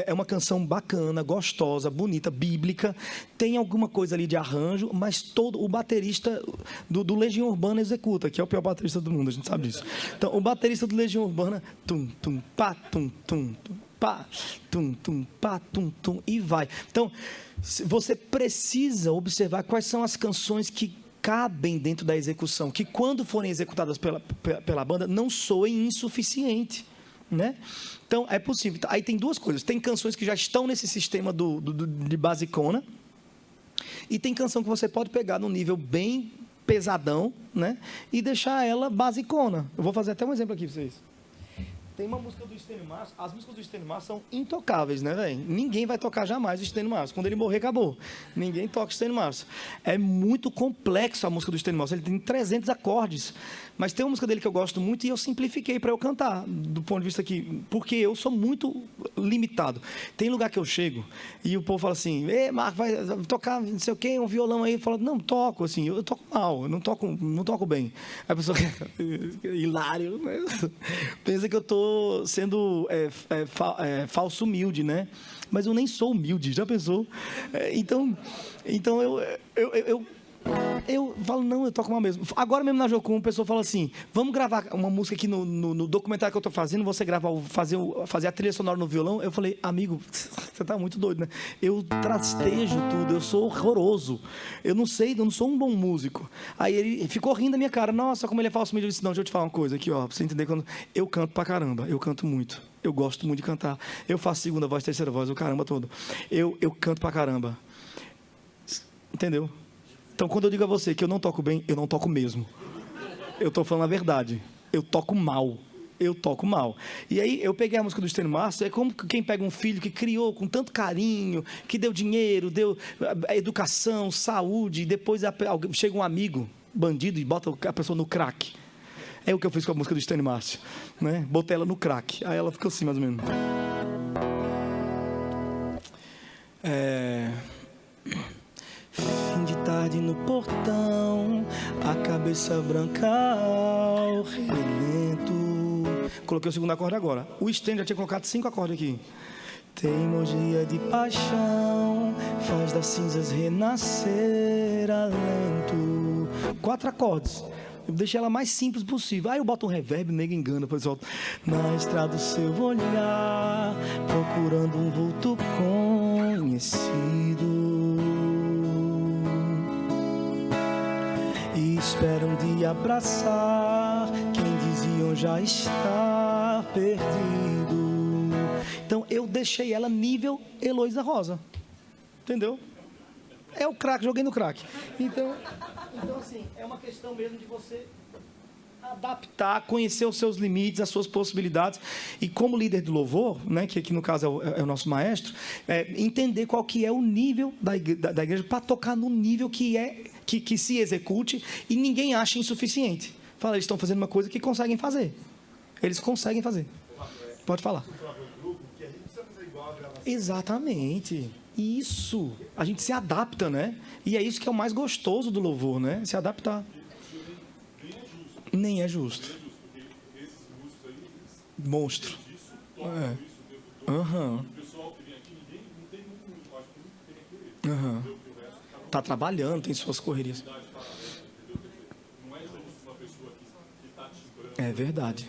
É uma canção bacana, gostosa, bonita, bíblica. Tem alguma coisa ali de arranjo, mas todo o baterista do Legião Urbana executa, que é o pior baterista do mundo, a gente sabe disso. Então, o baterista do Legião Urbana, tum, tum, pá, tum, tum, tum, pá, tum, tum, pá, tum, tum, e vai. Então, você precisa observar quais são as canções que cabem dentro da execução, que quando forem executadas pela banda, não soem insuficiente. Né? Então, é possível. Aí tem duas coisas. Tem canções que já estão nesse sistema de basicona, e tem canção que você pode pegar num nível bem pesadão, né? E deixar ela basicona. Eu vou fazer até um exemplo aqui para vocês. Tem uma música do Stênio Márcio. As músicas do Stênio Márcio são intocáveis, né, velho? Ninguém vai tocar jamais o Stênio Márcio. Quando ele morrer, acabou. Ninguém toca o Stênio Márcio. É muito complexo a música do Stênio Márcio. Ele tem 300 acordes. Mas tem uma música dele que eu gosto muito e eu simplifiquei para eu cantar, do ponto de vista aqui, porque eu sou muito limitado. Tem lugar que eu chego e o povo fala assim: ei, Marco, vai tocar não sei o quê, um violão aí. Eu falo: não, toco, assim, eu toco mal, eu não toco bem. Aí a pessoa, hilário, né? Pensa que eu estou sendo falso humilde, né? Mas eu nem sou humilde, já pensou? Então eu falo, não, eu toco mal mesmo. Agora mesmo na Jocum, a pessoa fala assim: vamos gravar uma música aqui no documentário que eu estou fazendo, você fazer a trilha sonora no violão. Eu falei: amigo, você está muito doido, né? Eu trastejo tudo, eu sou horroroso. Eu não sou um bom músico. Aí ele ficou rindo da minha cara. Nossa, como ele é falso mídia. Eu disse: não, deixa eu te falar uma coisa aqui, ó, pra você entender. Quando eu canto pra caramba, eu canto muito. Eu gosto muito de cantar. Eu faço segunda voz, terceira voz, o caramba todo. Eu canto pra caramba. Entendeu? Então, quando eu digo a você que eu não toco bem, eu não toco mesmo. Eu estou falando a verdade. Eu toco mal. E aí, eu peguei a música do Stênio Márcio, é como quem pega um filho que criou com tanto carinho, que deu dinheiro, deu educação, saúde, e depois chega um amigo, bandido, e bota a pessoa no crack. É o que eu fiz com a música do Stênio Márcio, né? Botei ela no crack. Aí ela ficou assim, mais ou menos. Fim de tarde no portão, a cabeça branca ao relento. Coloquei o segundo acorde agora. O Stênio já tinha colocado 5 acordes aqui. Teimosia de paixão faz das cinzas renascer alento. 4 acordes. Eu deixei ela mais simples possível. Aí eu boto um reverb, nego engana, pessoal. Na estrada o seu olhar, procurando um vulto conhecido. E espera um dia abraçar quem diziam já estar perdido. Então eu deixei ela nível Heloísa Rosa. Entendeu? É o craque, joguei no craque. Então assim, é uma questão mesmo de você adaptar, conhecer os seus limites, as suas possibilidades. E como líder do louvor, né, que aqui no caso é o nosso maestro, entender qual que é o nível da igreja para tocar no nível que se execute e ninguém acha insuficiente. Fala, eles estão fazendo uma coisa que conseguem fazer. Eles conseguem fazer. Pode falar. Exatamente. Isso. A gente se adapta, né? E é isso que é o mais gostoso do louvor, né? Se adaptar. Nem é justo. Monstro. Tá trabalhando, tem suas correrias. É verdade.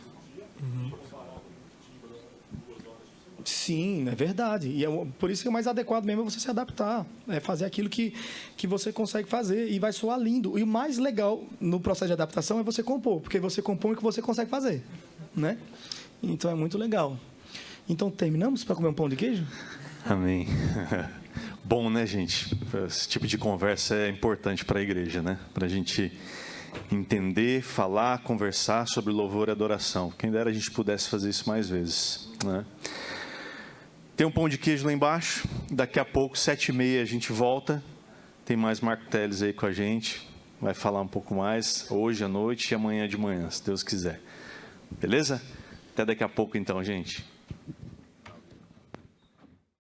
Sim, é verdade. E por isso que o mais adequado mesmo é você se adaptar. É fazer aquilo que você consegue fazer e vai soar lindo. E o mais legal no processo de adaptação é você compor, porque você compõe o que você consegue fazer, né? Então é muito legal. Então terminamos para comer um pão de queijo? Amém. Bom, né, gente? Esse tipo de conversa é importante para a igreja, né? Para a gente entender, falar, conversar sobre louvor e adoração. Quem dera a gente pudesse fazer isso mais vezes, né? Tem um pão de queijo lá embaixo. Daqui a pouco, 7h30, a gente volta. Tem mais Marco Teles aí com a gente. Vai falar um pouco mais hoje à noite e amanhã de manhã, se Deus quiser. Beleza? Até daqui a pouco, então, gente.